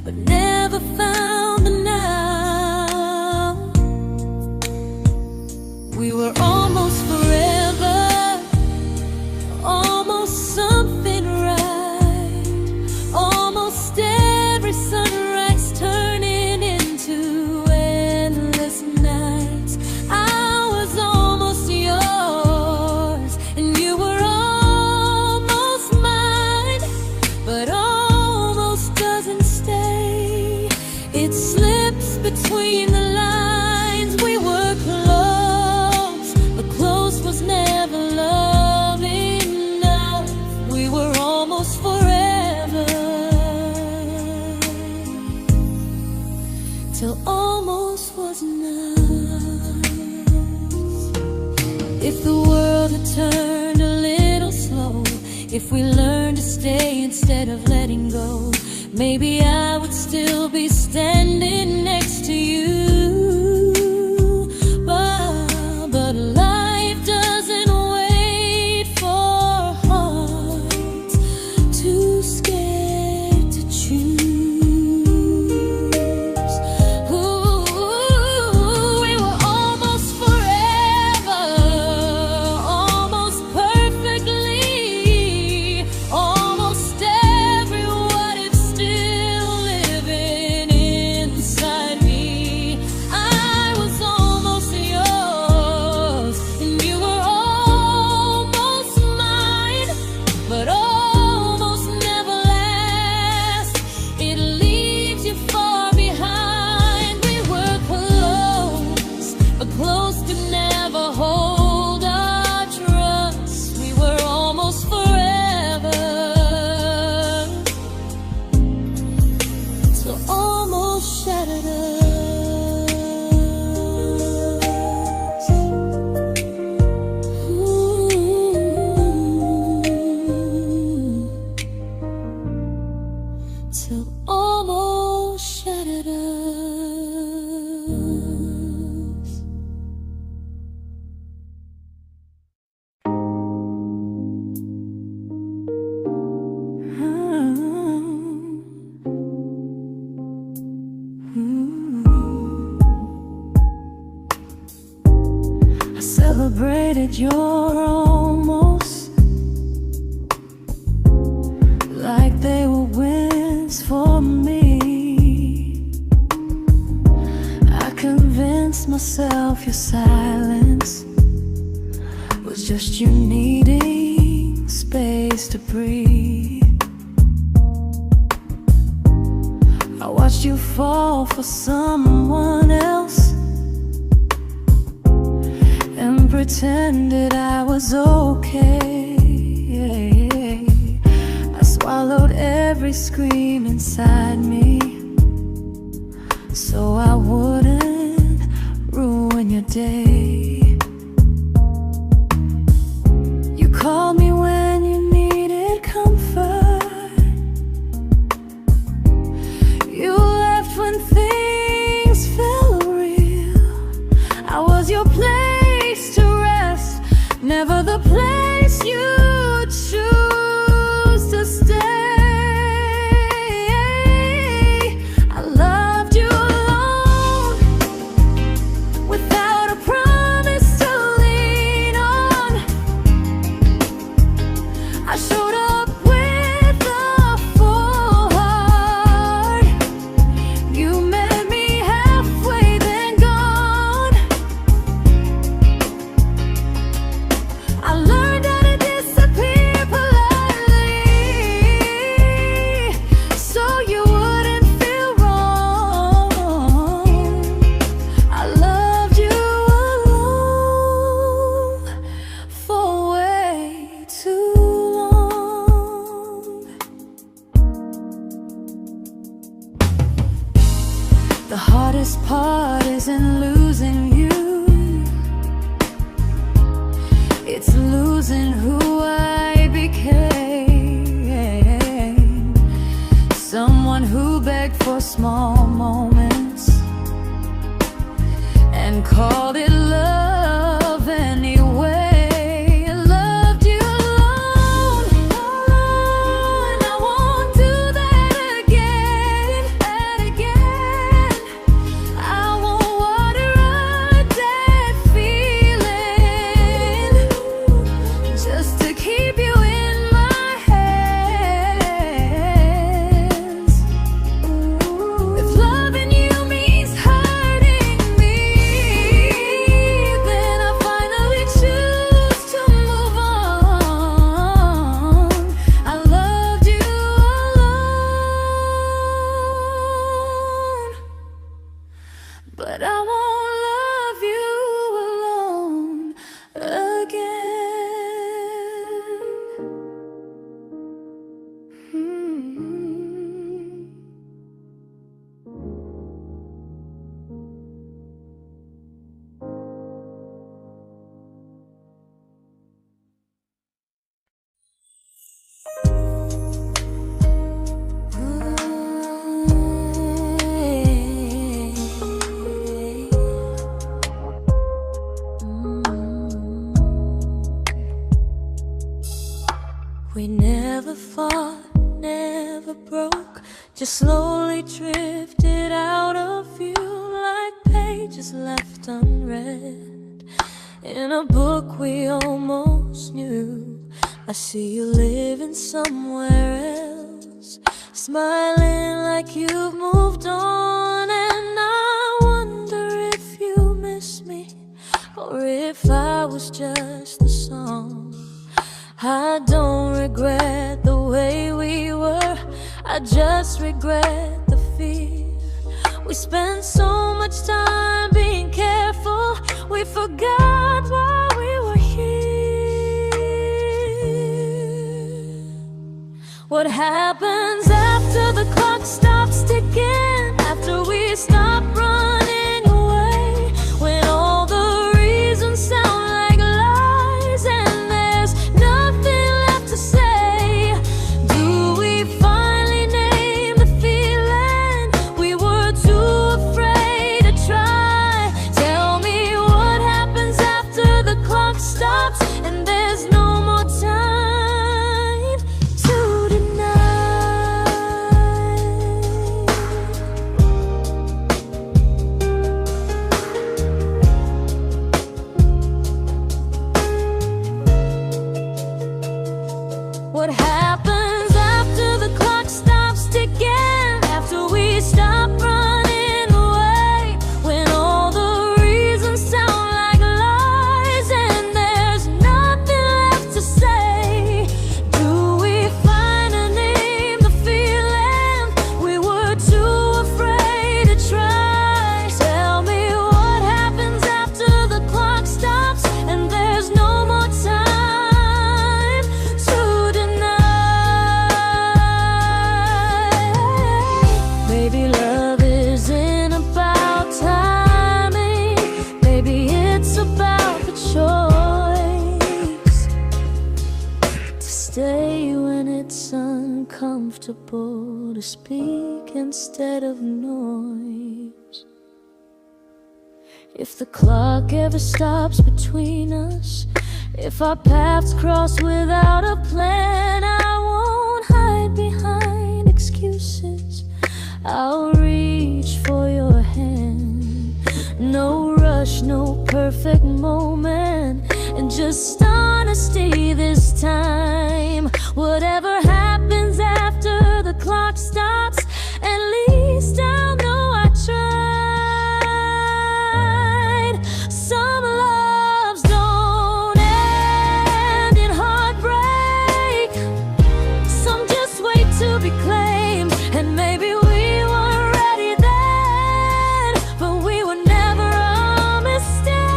but never found the now. We were almost forever, almost something right, almost every sunrise turning into endless nights. I was almost yours, and you were almost mine, but almost doesn't stay. It slips between the lines. We were close, but close was never love enough. We were almost forever, till almost was enough. If the world had turned a little slow, if we learned to stay instead of letting go, maybe I would still be standing next to you. But life doesn't wait. celebrated your almost like they were wins for me. I convinced myself your silence was just you needing space to breathe. I watched you fall for someone else and pretended I was okay. I swallowed every scream inside me so I wouldn't ruin your day. You called me when you needed comfort. You left when things felt real. I was your place to rest, never the place you choose to stay. I loved you alone, without a promise to lean on. I showed up with a full heart. You met me halfway, then gone. I learned how to disappear politely, so you wouldn't feel wrong. I loved you alone for way too long. The hardest part isn't losing you, it's losing who I became. Someone who begged for small moments and called it love anyway. I loved you alone, and I won't do that again. I won't water a dead feeling just to keep you in my hands. If loving you means hurting me, then I finally choose to move on. I loved you alone, but I won't love you alone again. We never fought, never broke, just slowly drifted out of view like pages left unread in a book we almost knew. I see you living somewhere else, smiling like you've moved on, and I wonder if you miss me or if I was just a song. I don't regret the way we were, I just regret the fear. We spent so much time being careful, we forgot why we were here. What happens after the clock stops ticking, after we stop running away, when all the reasons sound like lies and there's nothing left to say? Do we finally name the feeling we were too afraid to try? Tell me what happens after the clock stops and there's no more time to deny. comfortable to speak instead of noise. If the clock ever stops between us, if our paths cross without a plan, I won't hide behind excuses. I'll reach for your hand. No rush, no perfect moment, and just honesty this time. Whatever happens after the clock stops, at least I'll know I tried. Some loves don't end in heartbreak, some just wait to be claimed. And maybe we weren't ready then, but we were never a mistake.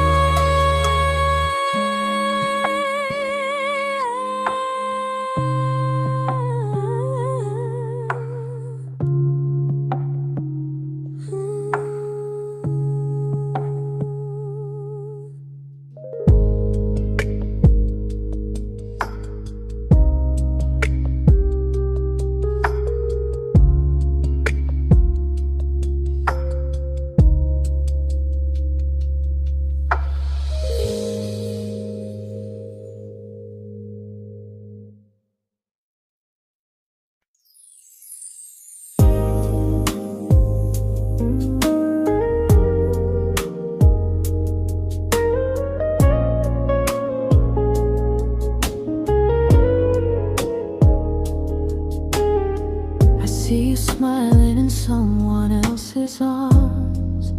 I see you smiling in someone else's arms,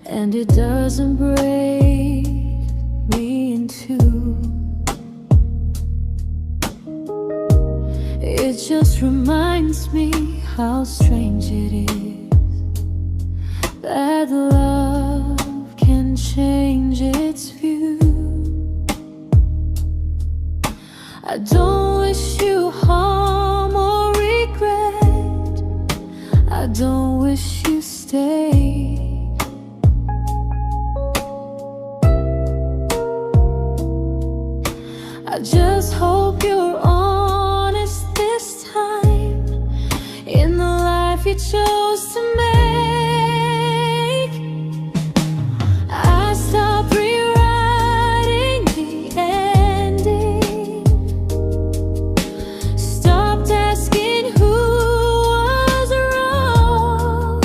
and it doesn't break me in two. It just reminds me how strange it is that love can change its view. I don't wish you harm or regret, I don't wish you stay. I just hope you're honest this time in the life you chose to make. I stopped rewriting the ending, stopped asking who was wrong.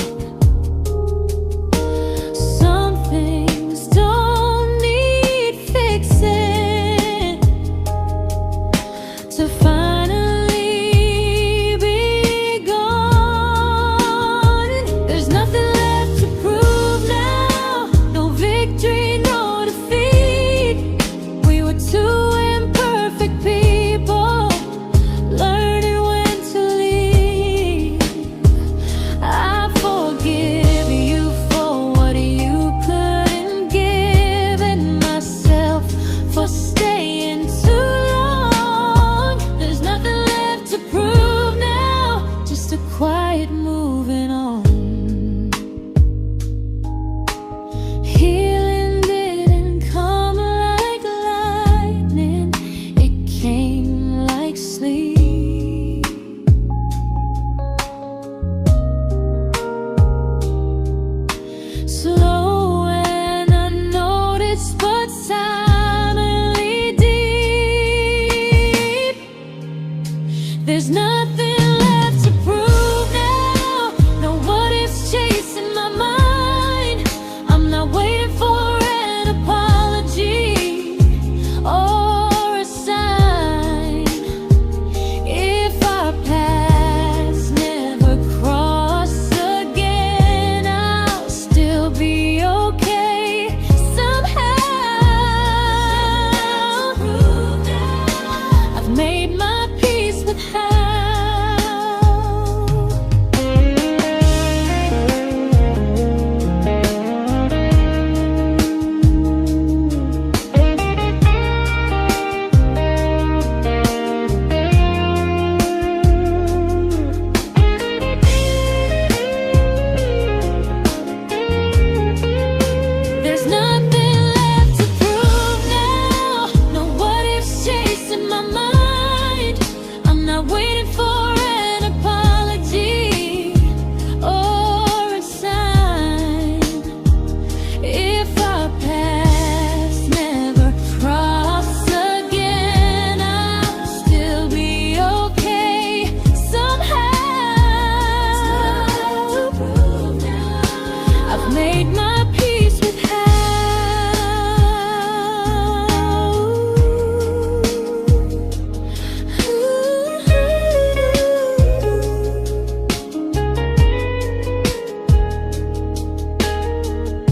made my peace with how.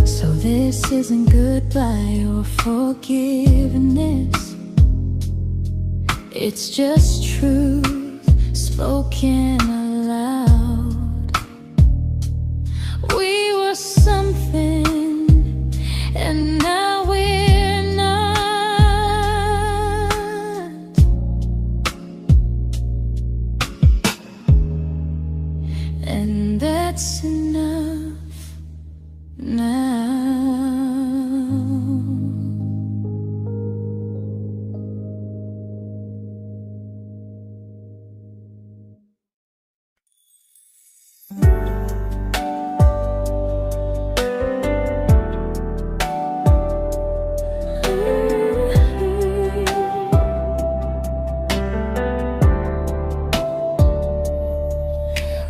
So this isn't goodbye or forgiveness, it's just truth spoken aloud. We were something, and now we're not. And that's enough now.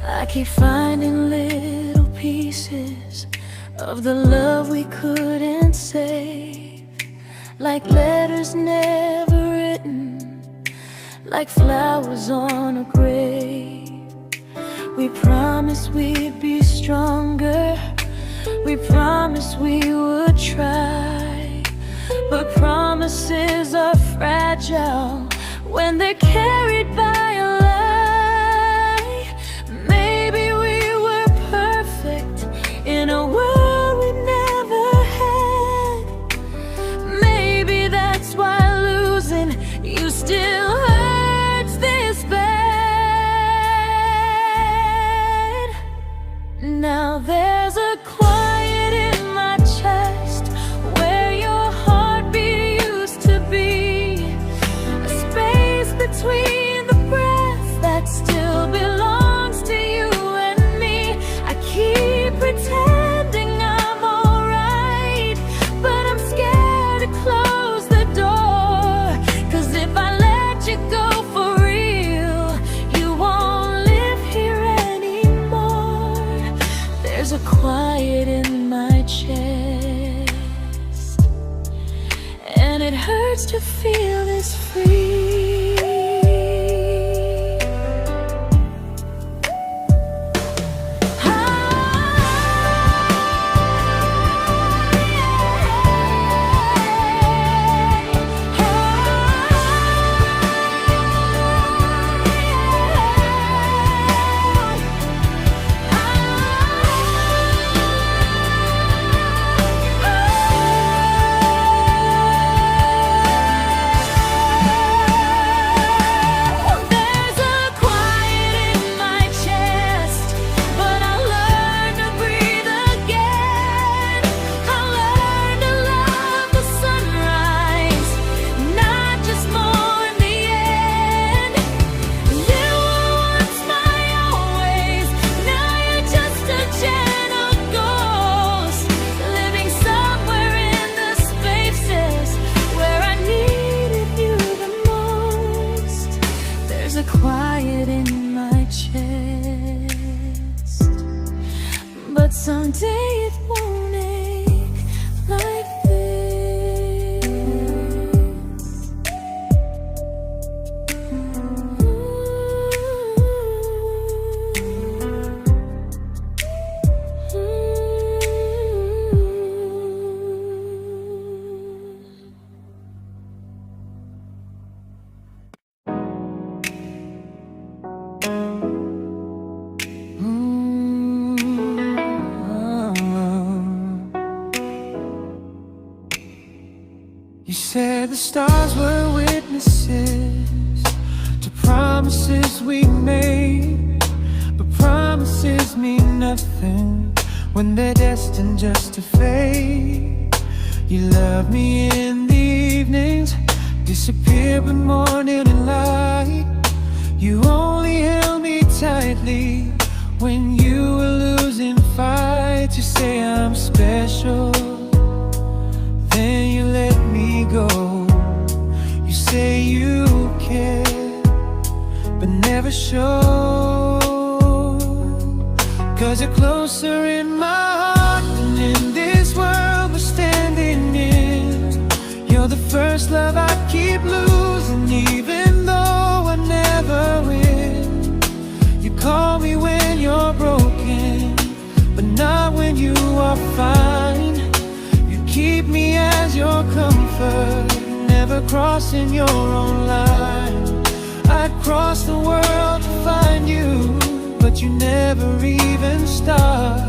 I keep finding little pieces of the love we couldn't save, like letters never written, like flowers on a grave. We promised we'd be stronger, we promised we would try, but promises are fragile when they're carried by a lie. Maybe we were perfect in a world we never had. Maybe that's why losing you still hurts this bad. Now there's a quiet in my chest where your heartbeat used to be, a space between the breaths that still belongs to you and me. I keep pretending I'm alright, but I'm scared to close the door, 'cause if I let you go for real, you won't live here anymore. There's a quiet in my chest, and it hurts to feel this free. Quiet in my chest, but someday it won't ache like this. You said the stars were witnesses to promises we made, but promises mean nothing when they're destined just to fade. You love me in the evenings, disappear when morning and light. You only held me tightly when you were losing fights. You say I'm special, then you let me go. You say you care, but never show, 'cause you're closer in my heart than in never crossing your own line. I'd cross the world to find you, but you never even start.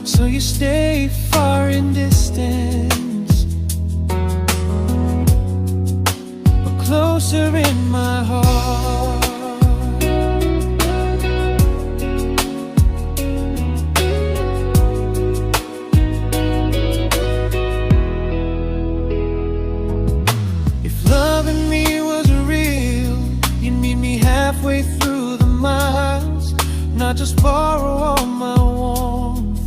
So you stay far in distance, but closer in my heart. Halfway through the miles, not just borrow all my warmth,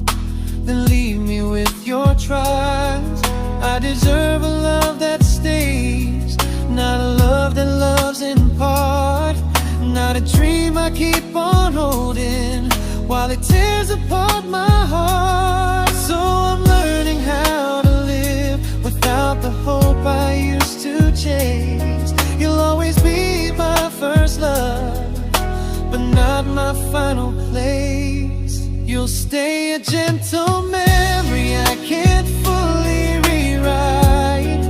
then leave me with your trials. I deserve a love that stays, not a love that loves in part, not a dream I keep on holding while it tears apart my heart. So I'm learning how to live without the hope I used to chase. You'll always be my first love, but not my final place. You'll stay a gentle memory I can't fully rewrite,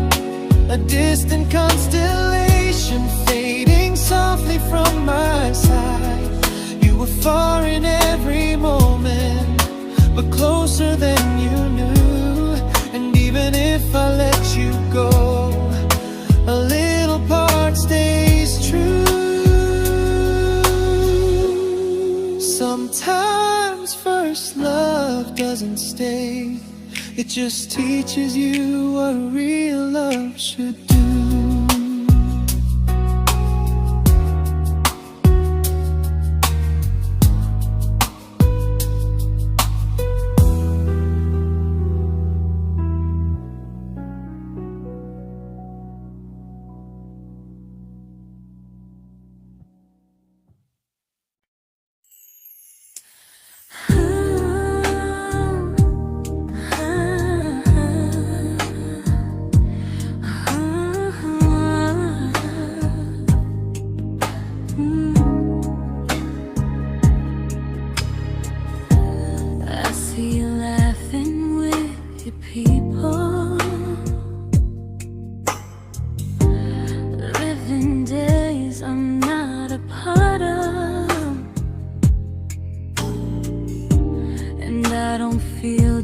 a distant constellation fading softly from my side. You were far in every moment, but closer than you knew. And even if I let you go, a little part stays true. Sometimes first love doesn't stay, it just teaches you what real love should do.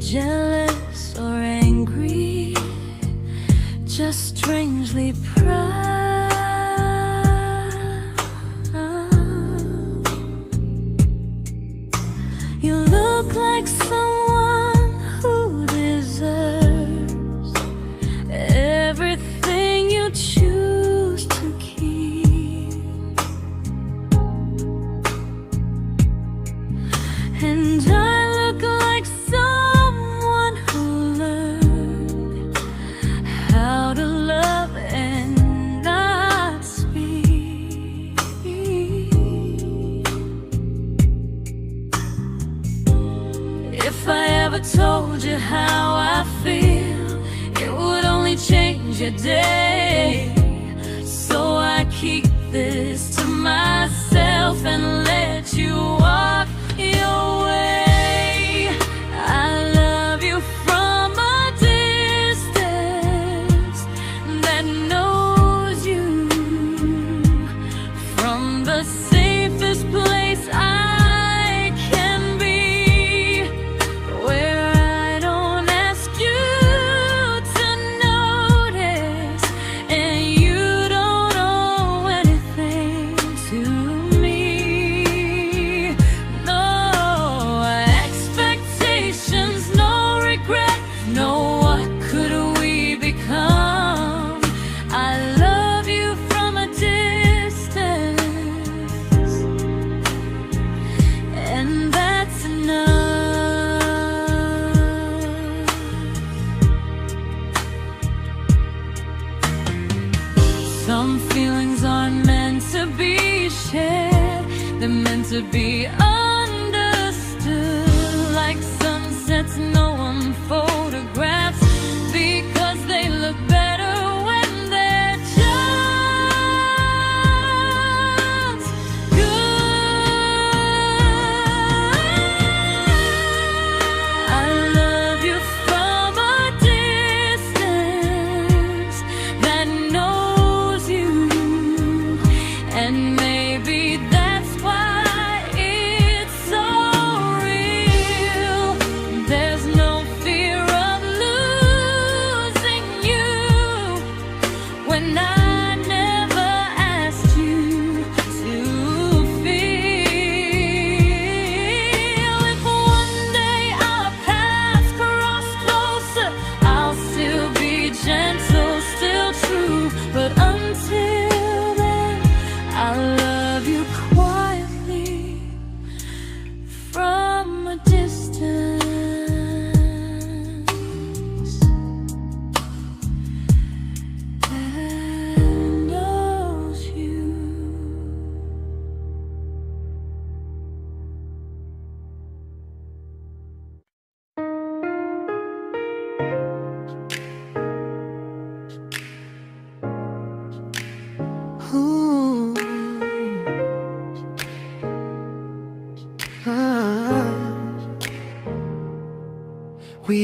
Jealous or angry, just strangely proud. You look like someone who deserves everything you choose to keep. And I look like someone who learned how to love and not speak. If I ever told you how I feel, it would only change your day. So I keep this to myself and let you walk your way. I love you from a distance that knows you, from the safest place I can be, where I don't ask you to notice and you don't owe anything to me. No expectations, no regret, no what could we become. I love you from a distance, and that's enough. Some feelings aren't meant to be shared, they're meant to be understood, like sunsets no one photographs, because they look better when they're just good. I love you from a distance that knows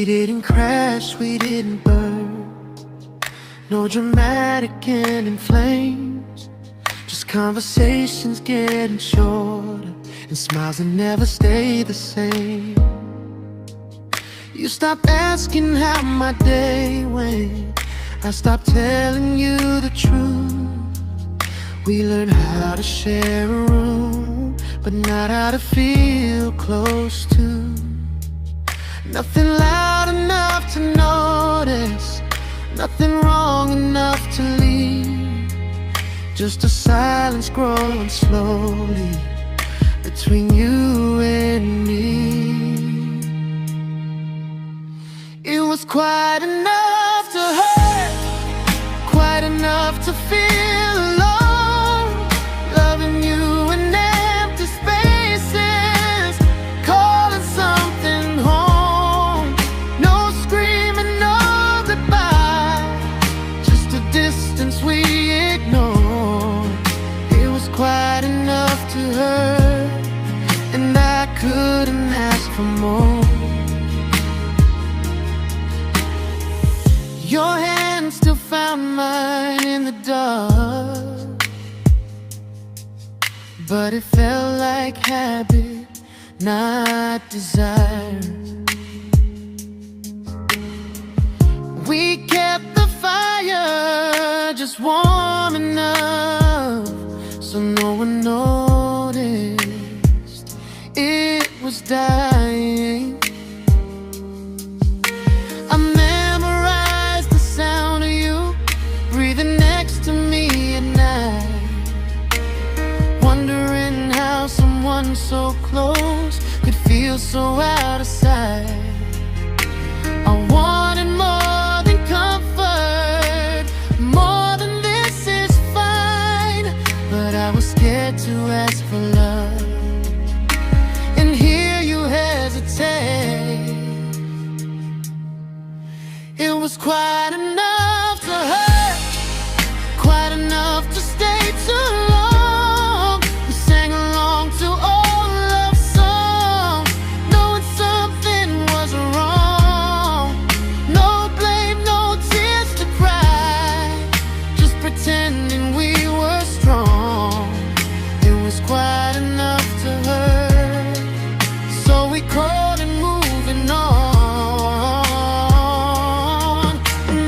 didn't crash, we didn't burn. No dramatic end in flames, just conversations getting shorter, and smiles that never stay the same. You stopped asking how my day went, I stopped telling you the truth. We learned how to share a room, but not how to feel close to. Nothing loud enough to notice, nothing wrong enough to leave. Just a silence growing slowly between you and me. It was quite enough to hurt, quite enough to feel alone. Loving you in empty spaces, calling something home. No screaming, no goodbye, just a distance we ignored. It was quite enough to hurt, and I couldn't ask for more. Your hand still found mine in the dark, but it felt like habit, not desire. We kept the fire just warm enough so no one noticed it was dying. I memorized the sound of you breathing next to me at night, wondering how someone so close could feel so out of sight. I wanted more than comfort, more than this is fine, but I was scared to ask for love, and here you hesitate. It was quite enough to hurt, quite enough to stay too long. We sang along to old love songs, knowing something was wrong. No blame, no tears to cry, just pretending we were strong. It was quite enough to hurt, so we called it moving on.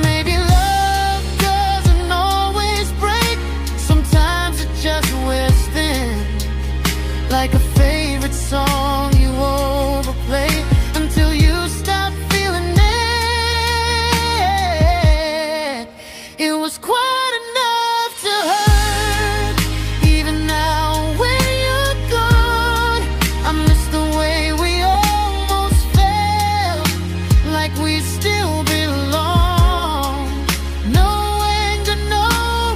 Maybe love doesn't always break, sometimes it just wears thin, like a favorite song you overplay until you stop feeling it. It was quite enough to hurt, even now when you're gone. I miss the way we almost felt, like we still belong. No anger, no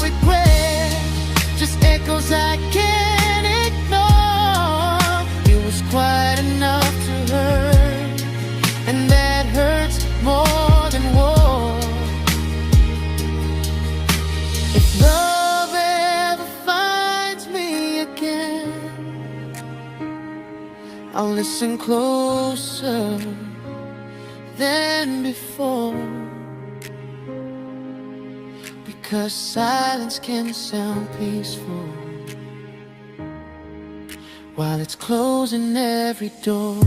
regret, just echoes I can't ignore. It was quite enough to hurt, and that hurts more than war. If love ever finds me again, I'll listen closer than before, because silence can sound peaceful while it's closing every door.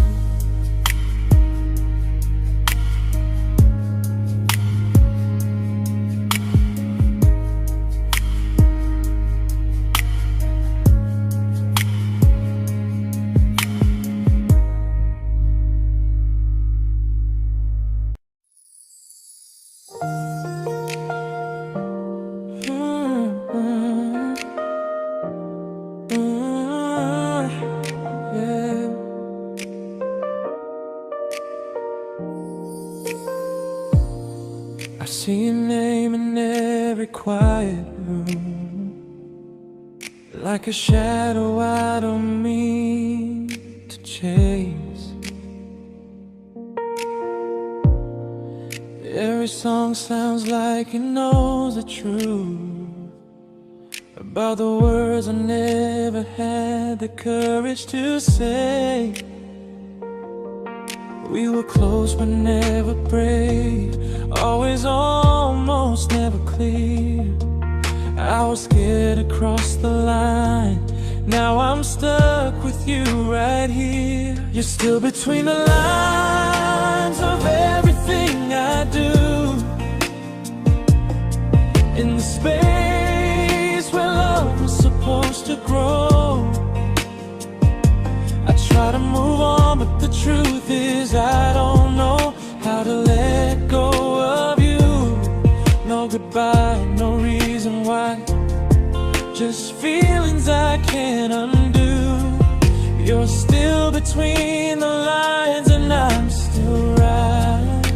I see your name in every quiet room, like a shadow I don't mean to chase. Every song sounds like it knows the truth about the words I never had the courage to say. We were close but never brave, always almost, never clear. I was scared to cross the line, now I'm stuck with you right here. You're still between the lines of everything I do, in the space where love was supposed to grow. I try to move on, but the truth is I don't know how to let go of you. No goodbye, no reason why, just feelings I can't undo. You're still between the lines and I'm still right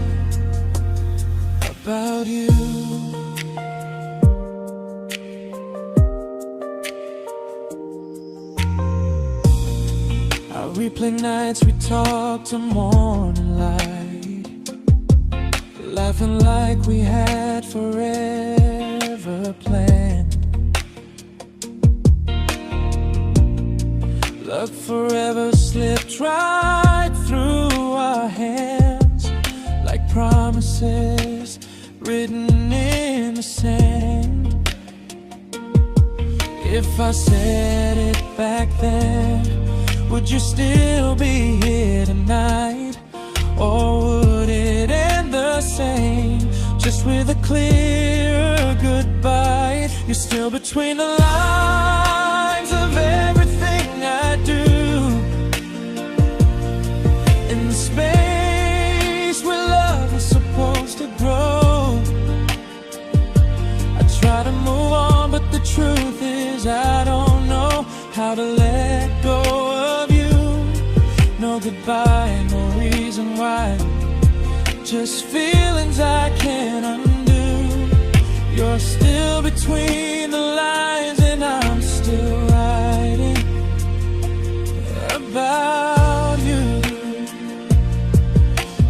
about you. I replay nights we talk to morning light, laughing like we had forever planned. Luck forever slipped right through our hands, like promises written in the sand. If I said it back then, would you still be here tonight? Or would it end the same, just with a clear goodbye? You're still between the lines of everything I do, in the space where love is supposed to grow. I try to move on, but the truth is I don't know how to let go of you. No goodbye, no reason why, just feelings I can't undo. You're still between the lines and I'm still writing about you.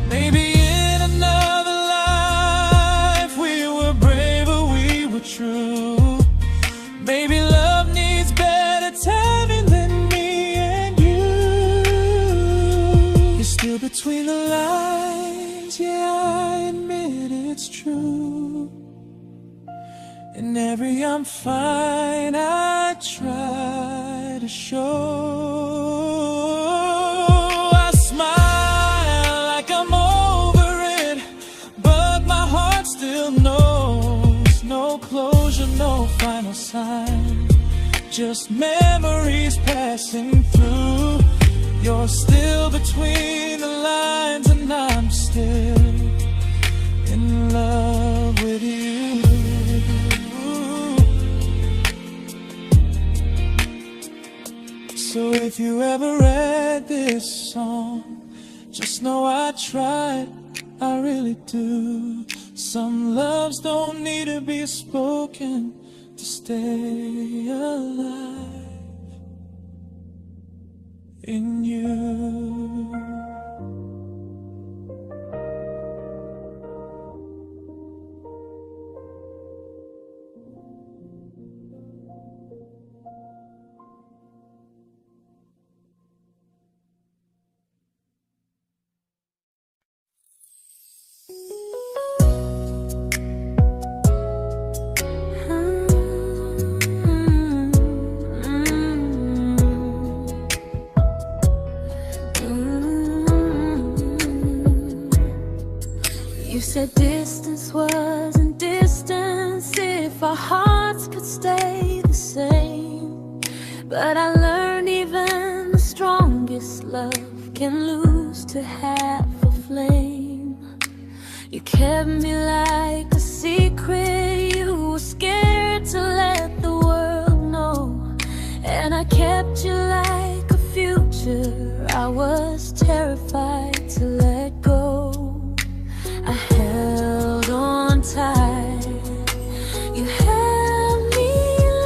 Maybe in another life we were braver, we were true. Maybe love needs better timing than me and you. You're still between the lines, yeah, I admit it's true. In every I'm fine I try to show. I smile like I'm over it, but my heart still knows. No closure, no final sign, just memories passing through. You're still between the lines and I'm still in love with you. So if you ever read this song, just know I tried, I really do. Some loves don't need to be spoken to stay alive in you. You said distance wasn't distance if our hearts could stay the same. But I learned even the strongest love can lose to half a flame. You kept me like a secret, you were scared to let the world know. And I kept you like a future, I was terrified to let go. I held on tight, you held me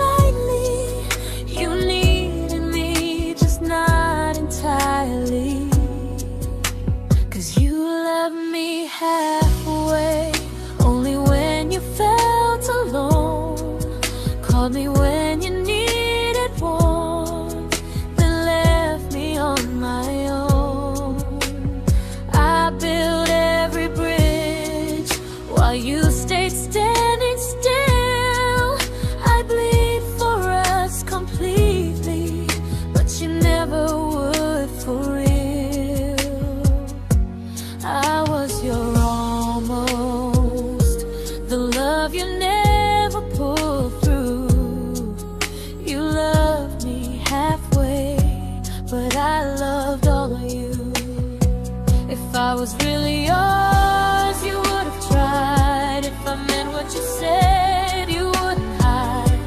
lightly. You needed me, just not entirely. 'Cause you loved me halfway, only when you felt alone. Called me when you needed warmth, then left me on my own. I while you stayed standing still. I bleed for us completely, but you never would for real. I was your almost, the love you never pulled through. You loved me halfway, but I loved all of you. If I was really yours, you would have tried. If I meant what you said, you wouldn't hide.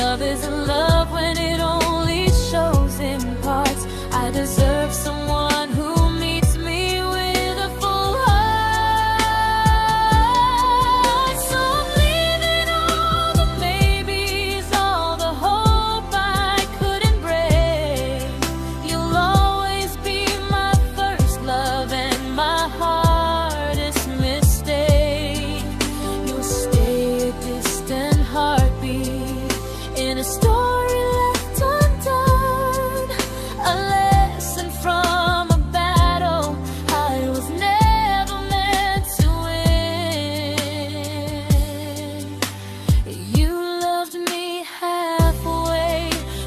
Love isn't love when it only shows in parts. I deserve someone who meets me with a full heart. So I'm leaving all the maybes, all the hope I couldn't break. You'll always be my first love and my hardest mistake. You'll stay a distant heartbeat in a story left undone, a lesson from a battle I was never meant to win. You loved me halfway,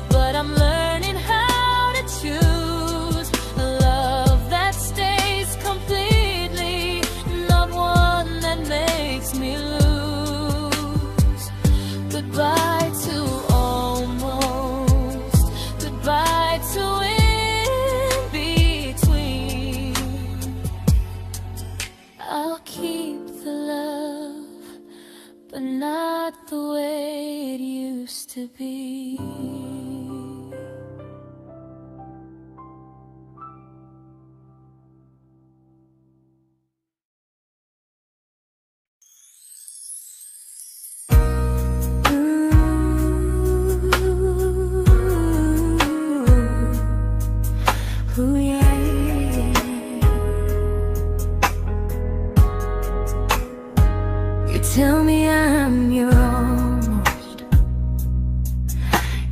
but I'm learning how to choose a love that stays completely, not one that makes me lose. Goodbye to almost, goodbye to in between. I'll keep the love, but not the way it used to be. Ooh, yeah, yeah. You tell me I'm your almost,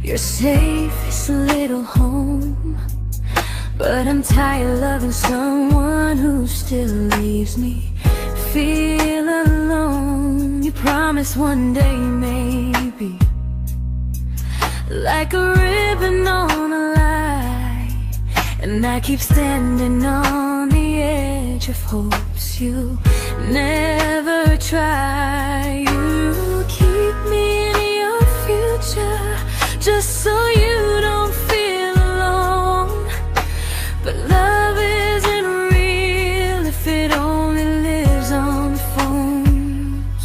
your safest little home, but I'm tired loving someone who still leaves me feel alone. You promise one day maybe, like a ribbon on a line, and I keep standing on the edge of hopes you never try. You keep me in your future just so you don't feel alone. But love isn't real if it only lives on phones.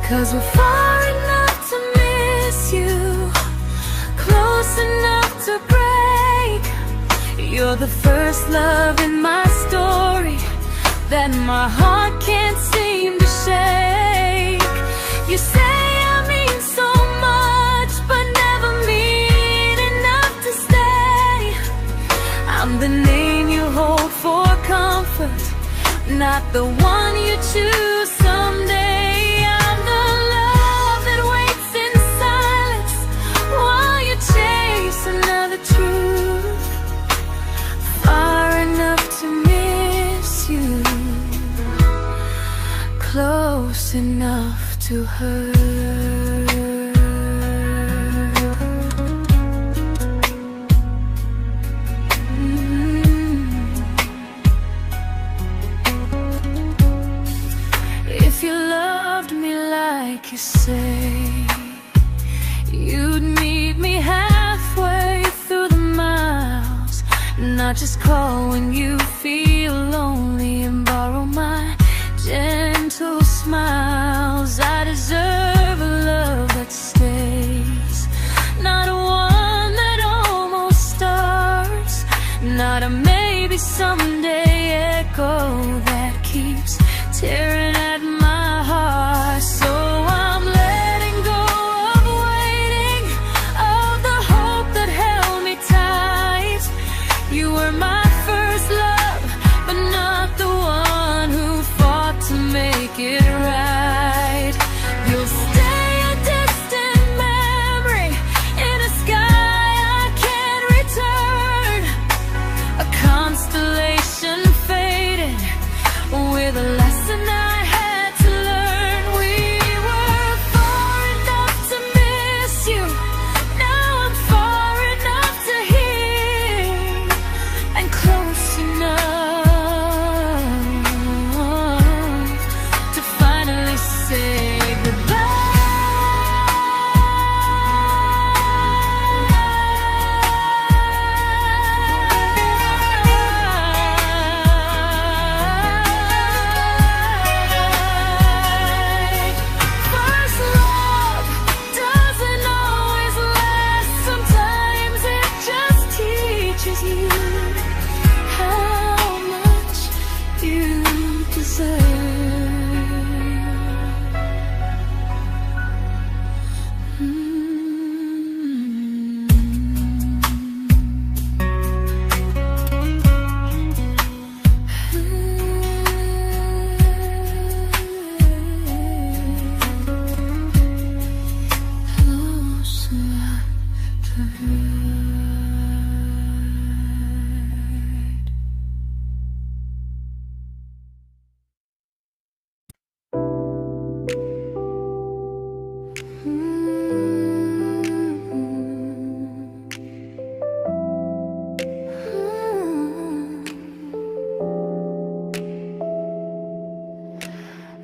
'Cause we're far enough to miss you, close enough to break. You're the first love in my story that my heart can't seem to shake. You say I mean so much, but never mean enough to stay. I'm the name you hold for comfort, not the one you choose someday. I'm the love that waits in silence while you chase another truth. Far enough to miss you, close enough to hurt. If you loved me like you say, you'd meet me halfway through the miles, not just call when you feel lonely and borrow my gentle smiles. I deserve a love that stays, not one that almost starts, not a maybe someday echo that keeps tearing at my heart. So I'm letting go of waiting, of the hope that held me tight. You were my first love, but not the one who fought to make it right. You'll stay a distant memory in a sky I can't return, a constellation faded with a lesson I had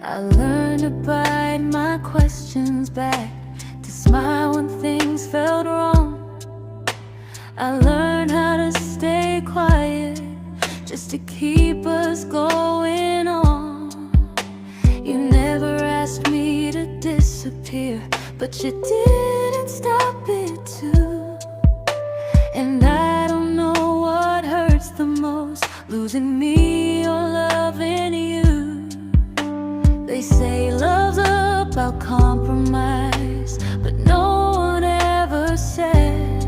I learned to bite my questions back, to smile when things felt wrong. I learned how to stay quiet, just to keep us going on. You never asked me to disappear, but you didn't stop it too. And I don't know what hurts the most, losing me or loving you. They say love's about compromise, but no one ever says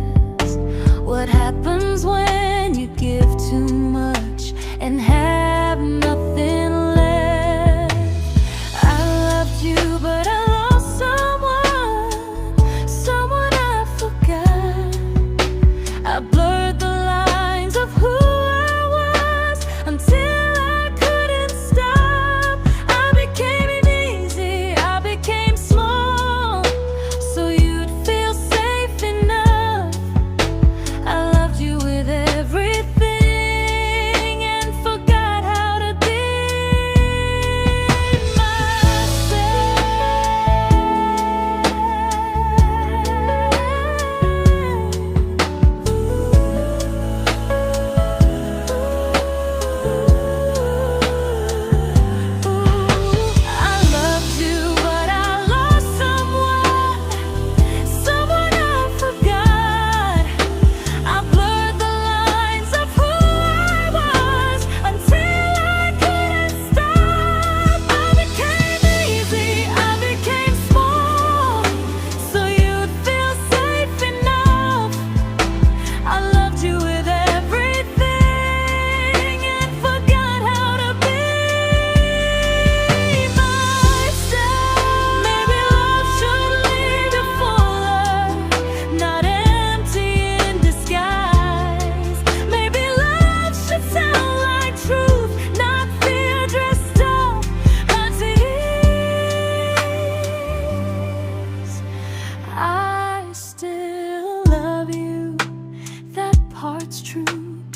what happens when you give too much and have nothing left. I loved you, but I lost someone I forgot. I blurred the lines of who I was until I couldn't stop. I became easy, I became small, so you'd feel safe enough. I loved you with everything and forgot how to be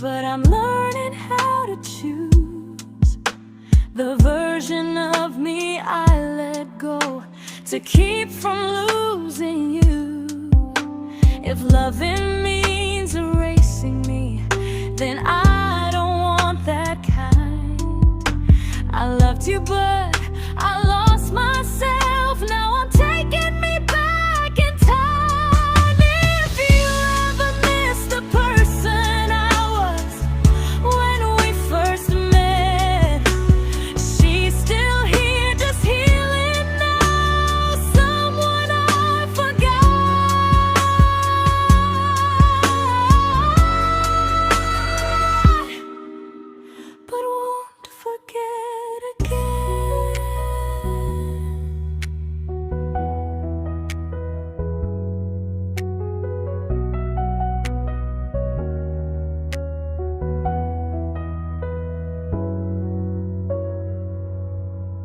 but I'm learning how to choose the version of me I let go to keep from losing you. If loving means erasing me, then I don't want that kind. I loved you, but I lost